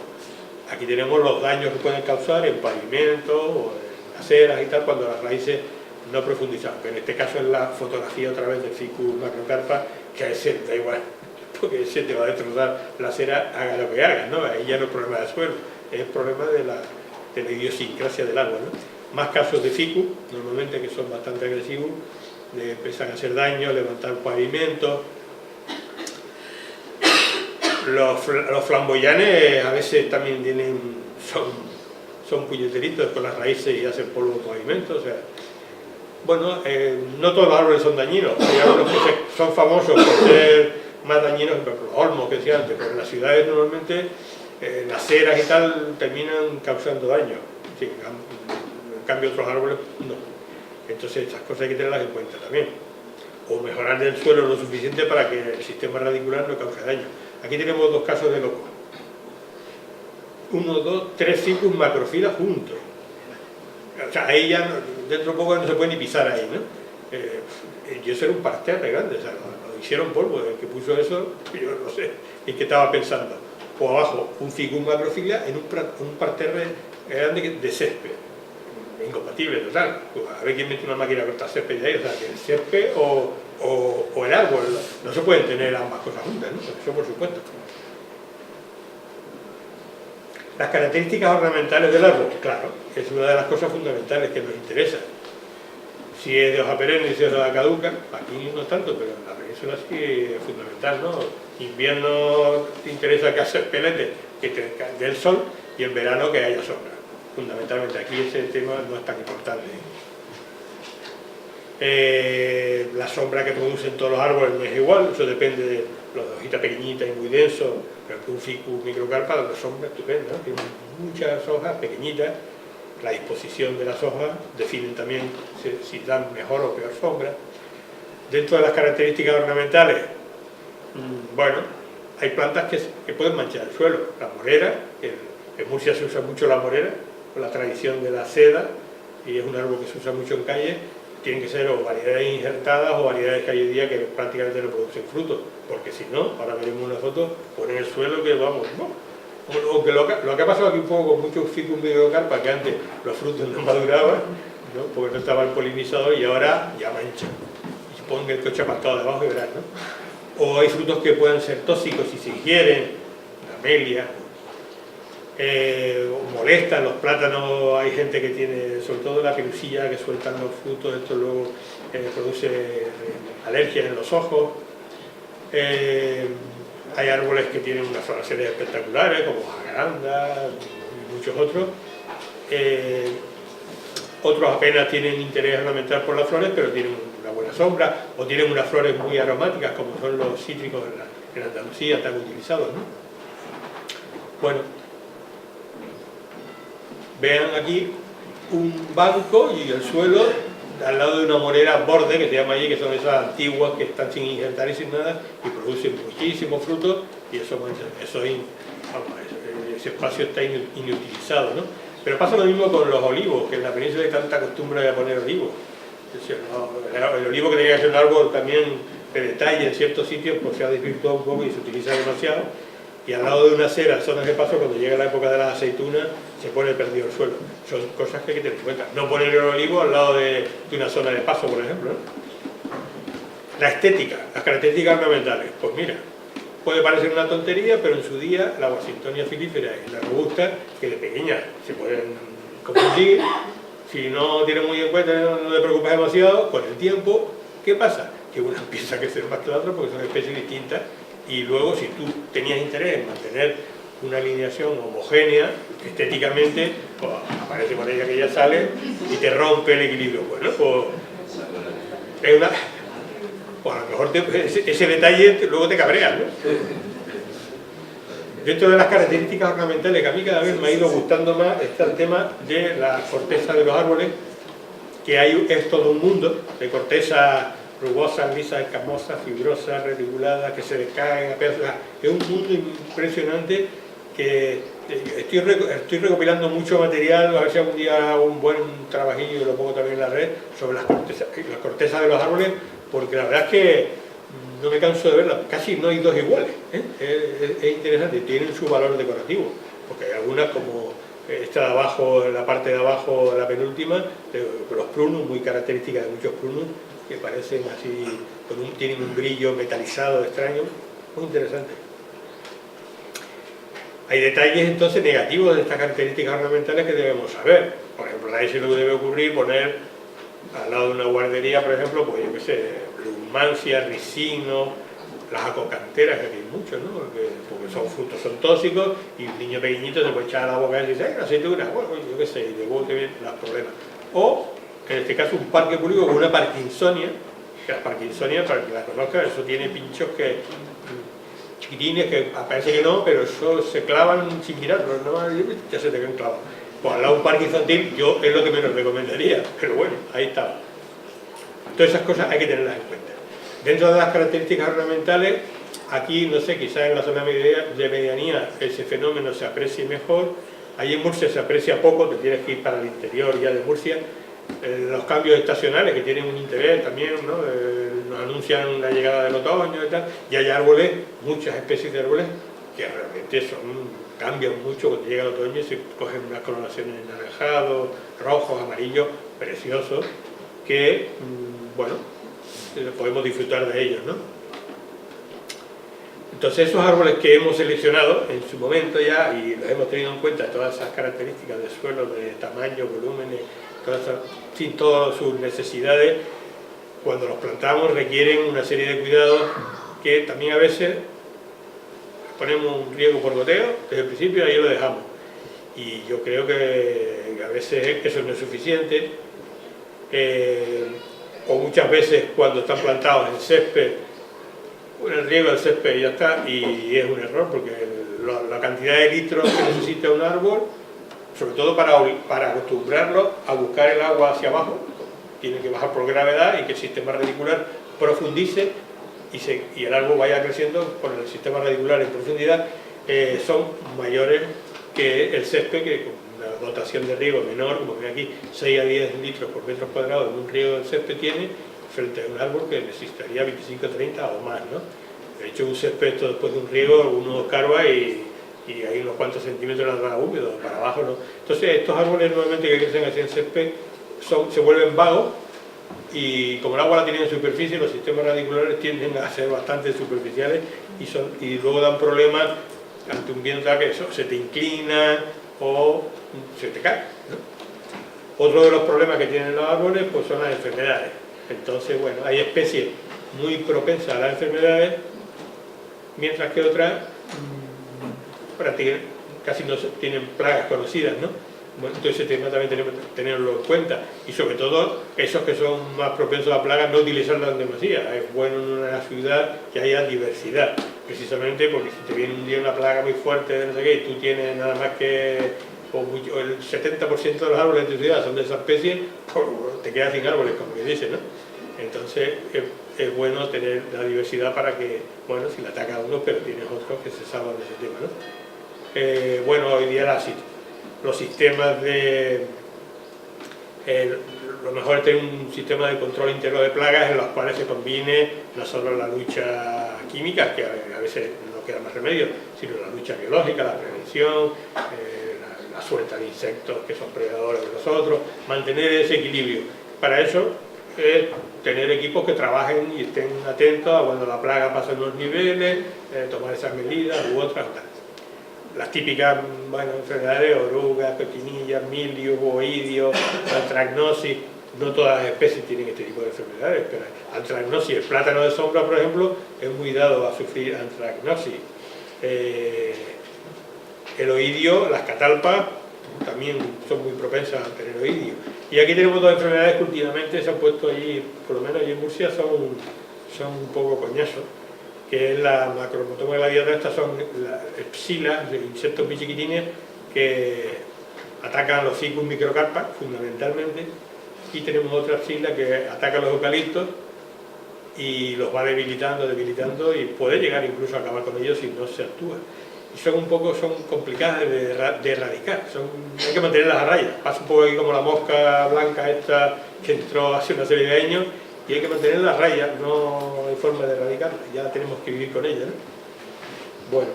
Speaker 1: Aquí tenemos los daños que pueden causar en pavimentos o en aceras y tal, cuando las raíces no profundizan. Pero en este caso es la fotografía otra vez del Ficus macrocarpa, que a ese da igual, porque ese te va a destrozar la acera, haga lo que haga, ¿no? Ahí ya no es problema del suelo, es el problema de la idiosincrasia del árbol, ¿no? Más casos de ficus, normalmente, que son bastante agresivos, empiezan a hacer daño, levantar pavimentos. Los flamboyanes a veces también son puñeteritos con las raíces y hacen polvo en pavimentos, o sea, bueno, no todos los árboles son dañinos, hay árboles que son famosos por ser más dañinos, por ejemplo, los olmos que decía antes, pero en las ciudades normalmente las ceras y tal terminan causando daño. Sí, en cambio otros árboles no. Entonces estas cosas hay que tenerlas en cuenta también. O mejorar el suelo lo suficiente para que el sistema radicular no cause daño. Aquí tenemos dos casos de locos. 1, 2, 3 ficus macrofilas juntos. O sea, ahí ya dentro de poco no se puede ni pisar ahí, ¿no? Y eso era un parterre grande, o sea, lo hicieron polvo. El que puso eso, yo no sé en qué estaba pensando. O abajo, un ficus macrofila en un parterre grande de césped. Incompatible, total. A ver quién mete una máquina a cortar césped de ahí, o sea, que el césped o el árbol, no se pueden tener ambas cosas juntas, ¿no? Eso por supuesto. Las características ornamentales del árbol, claro, es una de las cosas fundamentales que nos interesa. Si es de hoja perenne y si es de hoja caduca, aquí no tanto, pero en la península sí es fundamental, ¿no? Invierno te interesa que hacer pelete, que te dé el sol, y en verano que haya sombra. Fundamentalmente aquí ese tema no es tan importante. La sombra que producen todos los árboles no es igual, eso depende de los de hojita pequeñita y muy denso, pero que un ficus microcarpa da una sombra estupenda, ¿no? Tiene muchas hojas pequeñitas, la disposición de las hojas definen también si dan mejor o peor sombra. Dentro de las características ornamentales, bueno, hay plantas que pueden manchar el suelo, la morera, En Murcia se usa mucho la morera, con la tradición de la seda, y es un árbol que se usa mucho en calle. Tienen que ser o variedades injertadas o variedades que hay hoy día que prácticamente no producen frutos, porque si no, ahora veremos una foto, ponen el suelo que vamos, ¿no? Aunque lo que ha pasado aquí un poco con muchos ficus mediocarpa, que antes los frutos no maduraban, ¿no? Porque no estaba el polinizador, y ahora ya manchan. Y pongan el coche apartado debajo y verás, ¿no? O hay frutos que pueden ser tóxicos si se ingieren, la amelia, molestan los plátanos. Hay gente que tiene, sobre todo la pirusilla, que sueltan los frutos, esto luego produce alergias en los ojos. Hay árboles que tienen unas floraciones espectaculares, como jacaranda y muchos otros. Otros apenas tienen interés ornamental por las flores, pero tienen una buena sombra, o tienen unas flores muy aromáticas, como son los cítricos en Andalucía, tan utilizados, ¿no? Bueno, vean aquí un banco y el suelo al lado de una morera borde, que se llama allí, que son esas antiguas que están sin injertar y sin nada, y producen muchísimos frutos, y ese espacio está inutilizado, ¿no? Pero pasa lo mismo con los olivos, que en la península hay tanta costumbre de poner olivos. Es decir, el olivo, que tenía que ser un árbol también de detalle en ciertos sitios, pues se ha desvirtuado un poco y se utiliza demasiado. Y al lado de una acera, zonas de paso, cuando llega la época de las aceitunas, se pone perdido el suelo. Son cosas que hay que tener en cuenta. No poner el olivo al lado de una zona de paso, por ejemplo, ¿no? La estética, las características ornamentales. Pues mira, puede parecer una tontería, pero en su día la Washingtonia filífera y la robusta, que de pequeña se pueden confundir, si no tienes muy en cuenta, no te preocupas demasiado, con el tiempo, ¿qué pasa? Que una empieza a crecer más que la otra porque son especies distintas. Y luego, si tú tenías interés en mantener una alineación homogénea, estéticamente, pues aparece con ella que ya sale y te rompe el equilibrio. Bueno, pues es una... Pues a lo mejor ese detalle luego te cabrea, ¿no? Dentro de las características ornamentales, que a mí cada vez me ha ido gustando más, está el tema de la corteza de los árboles, que es todo un mundo de corteza rugosas, lisas, escamosas, fibrosas, reticuladas, que se descaen a pedazos. Es un mundo impresionante que estoy recopilando mucho material, a ver si algún día hago un buen trabajillo y lo pongo también en la red, sobre las cortezas de los árboles, porque la verdad es que no me canso de verlas, casi no hay dos iguales, ¿eh? Es interesante, tienen su valor decorativo, porque hay algunas como esta de abajo, la parte de abajo, la penúltima, los prunus, muy características de muchos prunus, que parecen así, tienen un brillo metalizado extraño, muy interesante. Hay detalles entonces negativos de estas características ornamentales que debemos saber. Por ejemplo, a eso no debe ocurrir poner al lado de una guardería, por ejemplo, pues yo qué sé, lumancia, ricino, las acocanteras, que hay muchos, ¿no? Porque son frutos, son tóxicos, y un niño pequeñito se puede echar a la boca y decir, ¡ay, la aceituna! Bueno, yo qué sé, y luego te vienen los problemas. O, en este caso, un parque público con una parkinsonia, que la parkinsonia, para que la conozcan, eso tiene pinchos que chiquitines, que parece que no, pero eso se clavan sin mirarlo, ¿no? Ya se te quedan clavados. Pues al lado de un parque infantil, yo es lo que menos recomendaría, pero bueno, ahí está. Todas esas cosas hay que tenerlas en cuenta. Dentro de las características ornamentales, aquí, no sé, quizás en la zona de medianía ese fenómeno se aprecie mejor. Allí en Murcia se aprecia poco, te tienes que ir para el interior ya de Murcia. Los cambios estacionales, que tienen un interés también, ¿no? Nos anuncian la llegada del otoño y tal, y hay árboles, muchas especies de árboles que realmente cambian mucho cuando llega el otoño y se cogen unas coloraciones anaranjados, rojos, amarillos, preciosos, que, bueno, podemos disfrutar de ellos, ¿no? Entonces esos árboles que hemos seleccionado en su momento ya, y los hemos tenido en cuenta, todas esas características de suelo, de tamaño, volúmenes, sin todas sus necesidades, cuando los plantamos requieren una serie de cuidados que también a veces ponemos un riego por goteo desde el principio y ahí lo dejamos. Y yo creo que a veces eso no es suficiente, o muchas veces cuando están plantados en césped, el riego del césped y ya está, y es un error porque la cantidad de litros que necesita un árbol, sobre todo para acostumbrarlo a buscar el agua hacia abajo, tiene que bajar por gravedad y que el sistema radicular profundice y el árbol vaya creciendo por el sistema radicular en profundidad, son mayores que el césped, que con una dotación de riego menor, como ven aquí, 6 a 10 litros por metro cuadrado en un riego del césped tiene, frente a un árbol que necesitaría 25 o 30 o más, ¿no? De hecho, un césped después de un riego, uno escarba y hay unos cuantos centímetros nada más húmedo, para abajo no. Entonces, estos árboles normalmente que crecen así en césped se vuelven vagos, y como el agua la tienen en superficie, los sistemas radiculares tienden a ser bastante superficiales y luego dan problemas ante un viento que se te inclina o se te cae, ¿no? Otro de los problemas que tienen los árboles pues son las enfermedades. Entonces, bueno, hay especies muy propensas a las enfermedades, mientras que otras casi no tienen plagas conocidas, ¿no? Bueno, entonces ese tema también tenemos que tenerlo en cuenta, y sobre todo esos que son más propensos a plagas, no utilizarlas en demasía. Es bueno en una ciudad que haya diversidad, precisamente porque si te viene un día una plaga muy fuerte de no sé qué, y tú tienes nada más que el 70% de los árboles de tu ciudad son de esa especie, te quedas sin árboles, como que dice, ¿no? Entonces es bueno tener la diversidad para que, bueno, si le ataca a uno, pero tienes otros que se salvan de ese tema, ¿no? Bueno, hoy día los sistemas lo mejor es tener un sistema de control interno de plagas en los cuales se combine no solo la lucha química, que a veces no queda más remedio, sino la lucha biológica, la prevención, la suelta de insectos que son predadores de nosotros, mantener ese equilibrio. Para eso es tener equipos que trabajen y estén atentos a cuando la plaga pasa en los niveles, tomar esas medidas u otras. Las típicas, bueno, enfermedades, orugas, pepinillas, mildios, oidios, antracnosis. No todas las especies tienen este tipo de enfermedades, pero antracnosis, el plátano de sombra, por ejemplo, es muy dado a sufrir antracnosis. El oidio, las catalpas, también son muy propensas a tener oidio. Y aquí tenemos dos enfermedades que últimamente se han puesto allí, por lo menos allí en Murcia, son un poco coñazos, que es la Macromotoma gladiata. Estas son psilas, insectos muy chiquitines que atacan los ficus microcarpa, fundamentalmente, y tenemos otra psila que ataca los eucaliptos y los va debilitando y puede llegar incluso a acabar con ellos si no se actúa. Y son complicadas de erradicar, hay que mantenerlas a raya. Pasa un poco aquí como la mosca blanca esta que entró hace una serie de años, y hay que mantenerla a raya, no hay forma de erradicarla, ya tenemos que vivir con ella, ¿no? Bueno,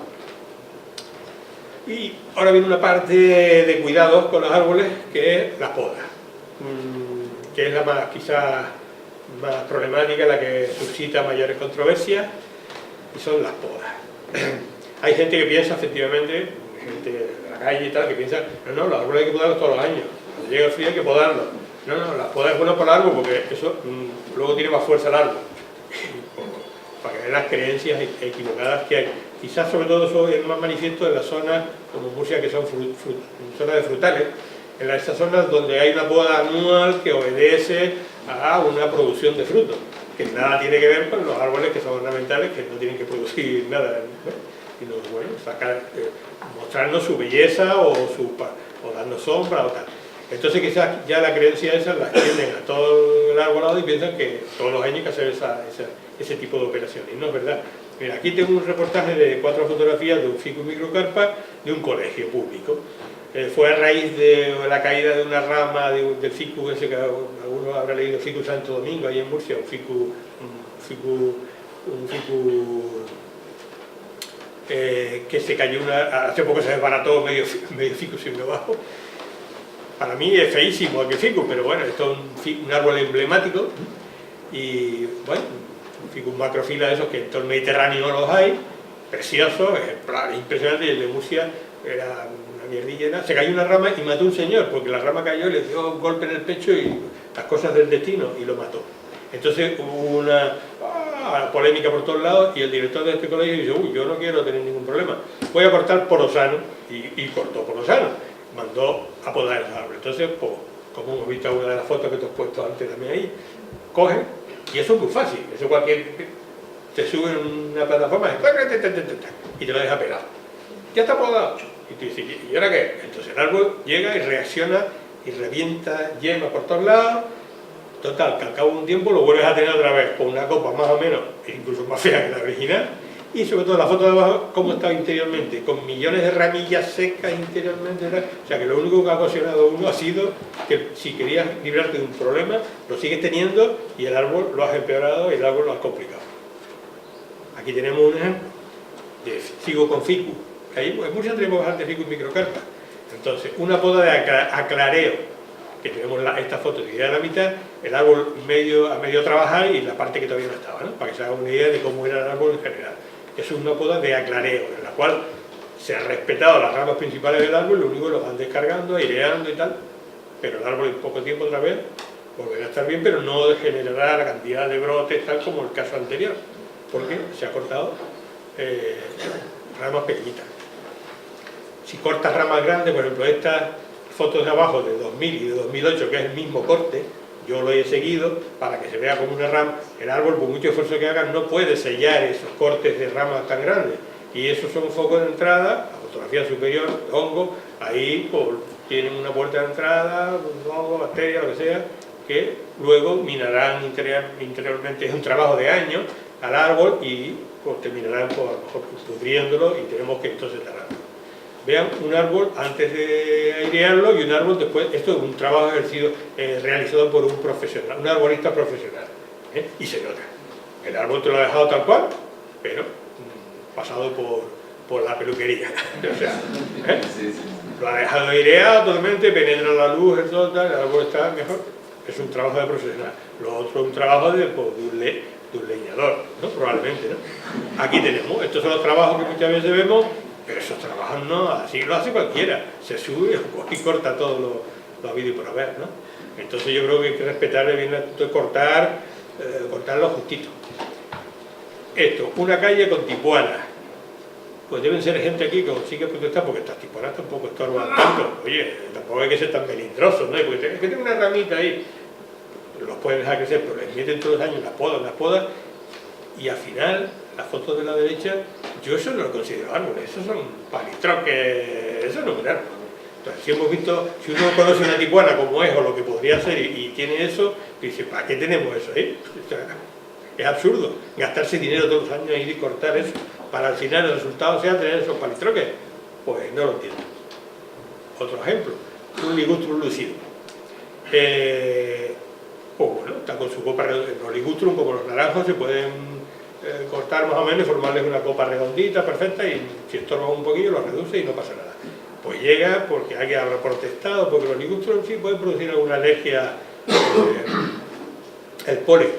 Speaker 1: y ahora viene una parte de cuidados con los árboles, que es la poda, que es la quizás más problemática, la que suscita mayores controversias, y son las podas. Hay gente que piensa, efectivamente, gente de la calle y tal, que piensa, no, los árboles hay que podarlos todos los años, cuando llega el frío hay que podarlos. No, la poda es buena para el árbol porque eso luego tiene más fuerza el árbol. Para que vean las creencias equivocadas que hay. Quizás sobre todo eso es más manifiesto en las zonas como Murcia, que son zonas de frutales, en esas zonas donde hay una poda anual que obedece a una producción de frutos, que nada tiene que ver con los árboles que son ornamentales, que no tienen que producir nada, sino, bueno, mostrarnos su belleza o darnos sombra o tal. Entonces quizás ya la creencia esa la extienden a todo el arbolado y piensan que todos los años hay que hacer ese tipo de operaciones. No es verdad. Mira, aquí tengo un reportaje de 4 fotografías de un ficus microcarpa de un colegio público. Fue a raíz de la caída de una rama del ficus ese que algunos habrán leído, Ficus Santo Domingo, ahí en Murcia, un ficus que se cayó, hace poco se desbarató medio ficus sin abajo. Para mí es feísimo aquel ficus, pero bueno, esto es un árbol emblemático, y bueno, un ficus macrofila de esos que en todo el Mediterráneo no los hay, preciosos, ejemplares, impresionantes. Y el de Murcia era una mierdilla. Se cayó una rama y mató a un señor, porque la rama cayó, le dio un golpe en el pecho y las cosas del destino, y lo mató. Entonces hubo una polémica por todos lados, y el director de este colegio dice, yo no quiero tener ningún problema, voy a cortar porosano, y cortó porosano, mandó a podar el árbol. Entonces, pues, como hemos visto en una de las fotos que te he puesto antes también ahí, cogen, y eso es muy fácil, eso te sube en una plataforma y te lo deja pelado. Ya está podado. Y tú dices, ¿y ahora qué? Entonces el árbol llega y reacciona y revienta yema por todos lados. Total, que al cabo de un tiempo lo vuelves a tener otra vez con una copa más o menos, incluso más fea que la original, Y sobre todo la foto de abajo, cómo está interiormente, con millones de ramillas secas interiormente. O sea que lo único que ha ocasionado uno ha sido que si querías librarte de un problema, lo sigues teniendo y el árbol lo has empeorado y el árbol lo has complicado. Aquí tenemos un ejemplo de sigo con ficus. Ahí en Murcia tenemos bastante ficus microcarpa. Entonces, una poda de aclareo, que tenemos esta foto dividida a la mitad, el árbol a medio trabajar y la parte que todavía no estaba, ¿no? Para que se haga una idea de cómo era el árbol en general. Es una poda de aclareo, en la cual se han respetado las ramas principales del árbol, lo único que lo van descargando, aireando y tal, pero el árbol en poco tiempo otra vez volverá a estar bien, pero no generará la cantidad de brotes tal como el caso anterior, porque se ha cortado ramas pequeñitas. Si cortas ramas grandes, por ejemplo estas fotos de abajo de 2000 y de 2008, que es el mismo corte, yo lo he seguido para que se vea como una rama. El árbol, por mucho esfuerzo que hagan, no puede sellar esos cortes de ramas tan grandes, y esos son focos de entrada, la fotografía superior, hongo, ahí pues, tienen una puerta de entrada, un hongo, bacteria, lo que sea, que luego minarán interiormente. Es un trabajo de años al árbol y pues, terminarán pues, a lo mejor pudriéndolo, y tenemos que entonces talarlo. Vean un árbol antes de airearlo y un árbol después. Esto es un trabajo realizado por un profesional, un arbolista profesional, y se nota. El árbol te lo ha dejado tal cual, pero pasado por la peluquería. O sea, lo ha dejado aireado totalmente, penetra la luz, el sol, tal, el árbol está mejor. Es un trabajo de profesional. Lo otro es un trabajo de un leñador, ¿no? Probablemente, ¿no? Aquí tenemos, estos son los trabajos que muchas veces vemos. Pero esos trabajos no, así lo hace cualquiera, se sube y corta todo lo habido y por haber, ¿no? Entonces yo creo que hay que respetarle bien el cortarlo justito. Esto, una calle con tipuanas, pues deben ser gente aquí que consigue protestar porque estas tipuanas tampoco estorban tanto. Oye, tampoco hay que ser tan melindrosos, ¿no? Porque es que tengo una ramita ahí, los pueden dejar crecer, pero les meten todos los años las podas, y al final, la foto de la derecha, yo eso no lo considero árboles, esos son palitroques, eso no es un árbol. Entonces, si uno conoce una tipuana como es o lo que podría ser y tiene eso, dice, ¿para qué tenemos eso ahí? Es absurdo gastarse dinero todos los años y cortar eso, para al final el resultado sea tener esos palitroques. Pues no lo entiendo. Otro ejemplo, un ligustrum lucido. Pues bueno, está con su copa redonda. Los ligustrum, como los naranjos, se pueden cortar más o menos y formarles una copa redondita, perfecta, y si estorba un poquillo lo reduce y no pasa nada. Pues llega porque alguien habrá protestado, porque los ligustrum sí pueden producir alguna alergia, el polen.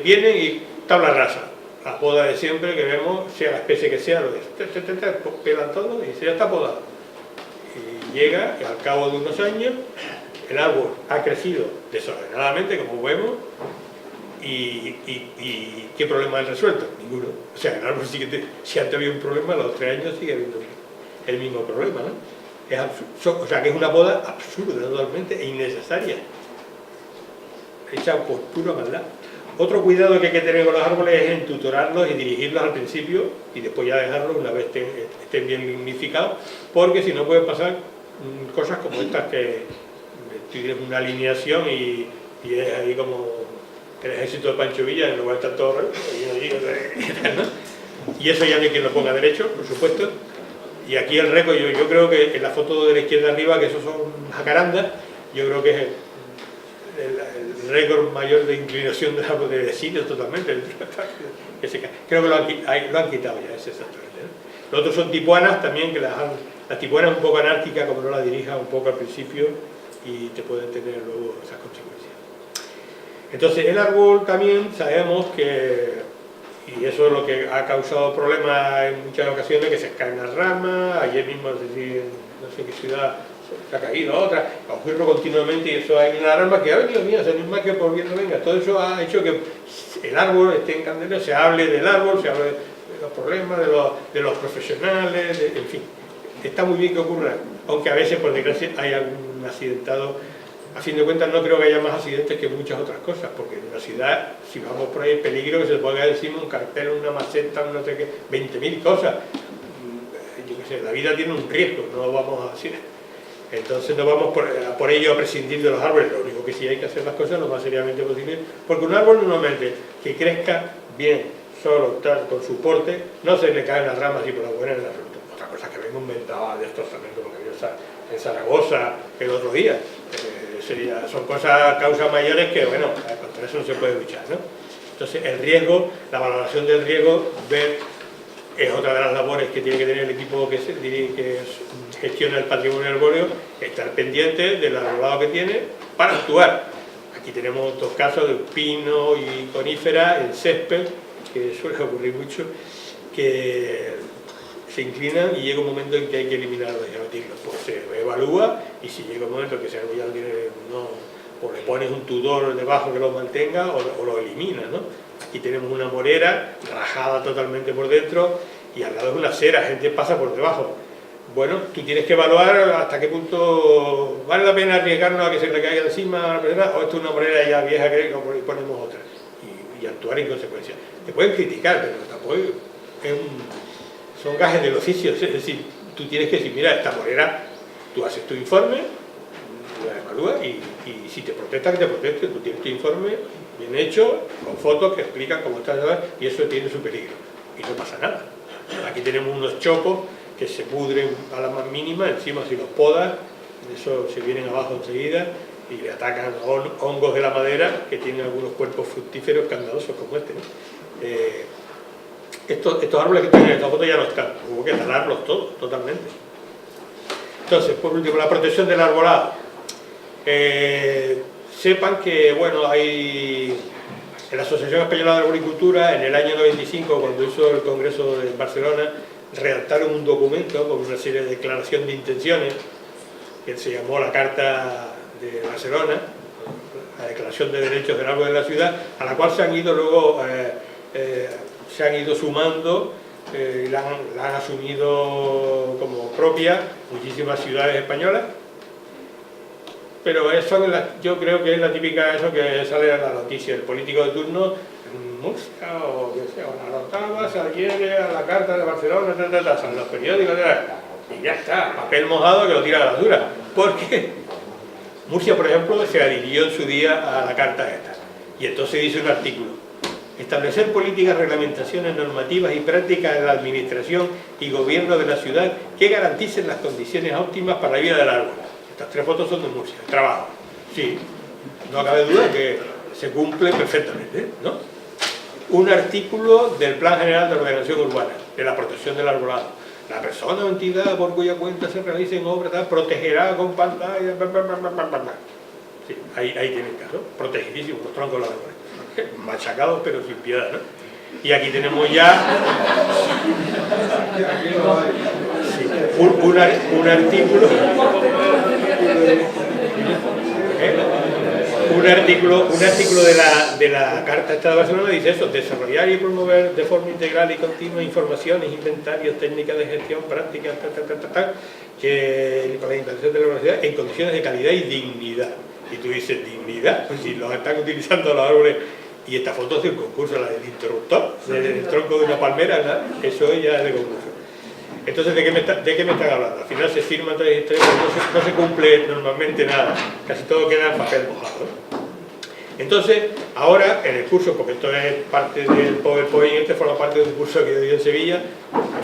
Speaker 1: Vienen y tabla rasa, la poda de siempre que vemos, sea la especie que sea, pelan todo y ya está podado. Y llega, y al cabo de unos años, el árbol ha crecido desordenadamente, como vemos, y ¿qué problema han resuelto? Ninguno. O sea, el árbol sigue, si antes había un problema, a los 3 años sigue habiendo el mismo problema, ¿no? Es absurdo, o sea, que es una poda absurda totalmente e innecesaria, hecha por pura maldad. Otro cuidado que hay que tener con los árboles es en tutorarlos y dirigirlos al principio y después ya dejarlos una vez estén bien lignificados, porque si no pueden pasar cosas como estas, que tienes una alineación y es ahí como el ejército de Pancho Villa, en lugar de tanto ¿no? Y eso ya no hay quien lo ponga derecho, por supuesto. Y aquí el récord, yo creo que en la foto de la izquierda arriba, que esos son jacarandas, yo creo que es el récord mayor de inclinación del árbol de sitio totalmente. Creo que lo han quitado ya, es exactamente, ¿no? Los otros son tipuanas también, que las tipuanas un poco anárquicas, como no las dirijas un poco al principio, y te pueden tener luego esas consecuencias. Entonces el árbol también sabemos que, y eso es lo que ha causado problemas en muchas ocasiones, que se caen las ramas. Ayer mismo, no sé qué ciudad, se ha caído otra, ocurre continuamente, y eso hay una rama que ha venido bien, o sea, no es más que por viento venga. Todo eso ha hecho que el árbol esté en candela, se hable del árbol, se hable de los problemas, de los profesionales, en fin. Está muy bien que ocurra, aunque a veces, por desgracia, hay algún accidentado. A fin de cuentas, no creo que haya más accidentes que muchas otras cosas, porque en una ciudad, si vamos por ahí, peligro que se le ponga encima un cartel, una maceta, no sé qué, 20.000 cosas. Yo qué sé, la vida tiene un riesgo, no vamos a decir. Entonces no vamos por ello a prescindir de los árboles. Lo único que sí hay que hacer las cosas lo más seriamente posible, porque un árbol normalmente que crezca bien, solo tal, con su porte, no se le caen las ramas y por la buena en la fruta. Otra cosa que vengo inventaba de estos también, como que vio en Zaragoza el otro día. Son cosas, causas mayores que, bueno, contra eso no se puede luchar, ¿no? Entonces, el riesgo, la valoración del riesgo, es otra de las labores que tiene que tener el equipo que gestiona el patrimonio arbóreo, estar pendiente del arbolado que tiene para actuar. Aquí tenemos dos casos de pino y conífera, el césped, que suele ocurrir mucho, que se inclinan y llega un momento en que hay que eliminarlos y abatirlos. Pues se evalúa y si llega un momento en que ese árbol ya no tiene, o le pones un tudor debajo que lo mantenga o lo eliminas, ¿no? Aquí tenemos una morera rajada totalmente por dentro y al lado es una acera, gente pasa por debajo. Bueno, tú tienes que evaluar hasta qué punto vale la pena arriesgarnos a que se le caiga encima a la persona o esto es una morera ya vieja que ponemos otra y actuar en consecuencia. Te pueden criticar, pero tampoco son gajes del oficio, es decir, tú tienes que decir, mira, esta morera, tú haces tu informe, la evalúas y si te protestan, que te protesten, tú tienes tu informe bien hecho, con fotos que explican cómo está y eso tiene su peligro y no pasa nada. Aquí tenemos unos chopos que se pudren a la más mínima, encima si los podas, eso se vienen abajo enseguida y le atacan hongos de la madera que tienen algunos cuerpos fructíferos candadosos como este, ¿no? Estos árboles que tienen en esta foto ya no están, hubo que talarlos todos, totalmente. Entonces, por último, la protección del arbolado. Sepan que, bueno, hay en la Asociación Española de Arboricultura, en el año 95, cuando hizo el Congreso de Barcelona, redactaron un documento con una serie de declaraciones de intenciones, que se llamó la Carta de Barcelona, la Declaración de Derechos del Árbol de la Ciudad, a la cual se han ido luego se han ido sumando, la han asumido como propia muchísimas ciudades españolas, pero eso yo creo que es la típica, eso que sale en la noticia, el político de turno, en Murcia o que sea, o la notaba, se adhiere a la Carta de Barcelona, son los periódicos, y ya está, papel mojado que lo tira a la basura, porque Murcia, por ejemplo, se adhirió en su día a la Carta esta, y entonces dice un artículo: establecer políticas, reglamentaciones, normativas y prácticas en la administración y gobierno de la ciudad que garanticen las condiciones óptimas para la vida del árbol. Estas tres fotos son de Murcia, el trabajo. Sí, no cabe duda que se cumple perfectamente, ¿no? Un artículo del Plan General de Ordenación Urbana, de la protección del arbolado. La persona o entidad por cuya cuenta se realicen obras protegerá con pantalla, sí, ahí tienen caso, protegidísimos los troncos de los árboles. Machacados pero sin piedad, ¿no? Y aquí tenemos ya un artículo de la Carta esta de Barcelona dice eso: desarrollar y promover de forma integral y continua informaciones, inventarios, técnicas de gestión, prácticas, que con la implantación de la universidad en condiciones de calidad y dignidad. Y tú dices, ¿dignidad? Pues si los están utilizando los árboles. Y esta foto es de un concurso, la del interruptor, del tronco de una palmera, ¿verdad? Eso ya es de concurso. Entonces, ¿de qué me están hablando? Al final se firman todas las historias, no se cumple normalmente nada, casi todo queda en papel mojado, ¿no? Entonces, ahora en el curso, porque esto es parte del PowerPoint, este forma parte de un curso que yo di en Sevilla,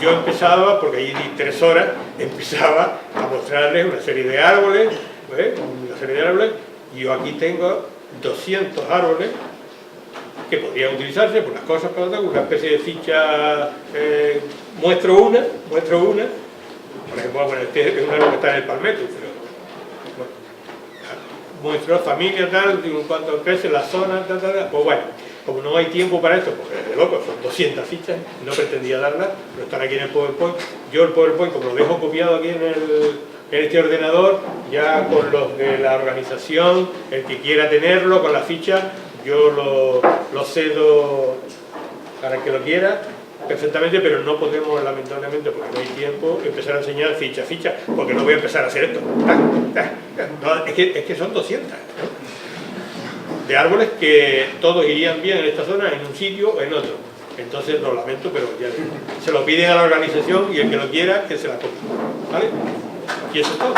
Speaker 1: yo empezaba, porque allí di 3 horas, empezaba a mostrarles una serie de árboles, y yo aquí tengo 200 árboles que podrían utilizarse por las cosas para una especie de ficha, muestro una, por ejemplo, bueno, este es un árbol que está en el palmetto, pero bueno, muestro familia tal, cuánto crece la zona, pues bueno, como no hay tiempo para esto, porque de loco, son 200 fichas, no pretendía darlas, pero están aquí en el PowerPoint. Yo el PowerPoint, como lo dejo copiado aquí en este ordenador, ya con los de la organización, el que quiera tenerlo, con la ficha, yo lo cedo para el que lo quiera perfectamente, pero no podemos, lamentablemente, porque no hay tiempo, empezar a enseñar ficha, porque no voy a empezar a hacer esto. No, es que son 200, ¿no? De árboles que todos irían bien en esta zona, en un sitio o en otro. Entonces lo lamento, pero ya se lo piden a la organización y el que lo quiera, que se la compre, ¿vale? Y eso es todo.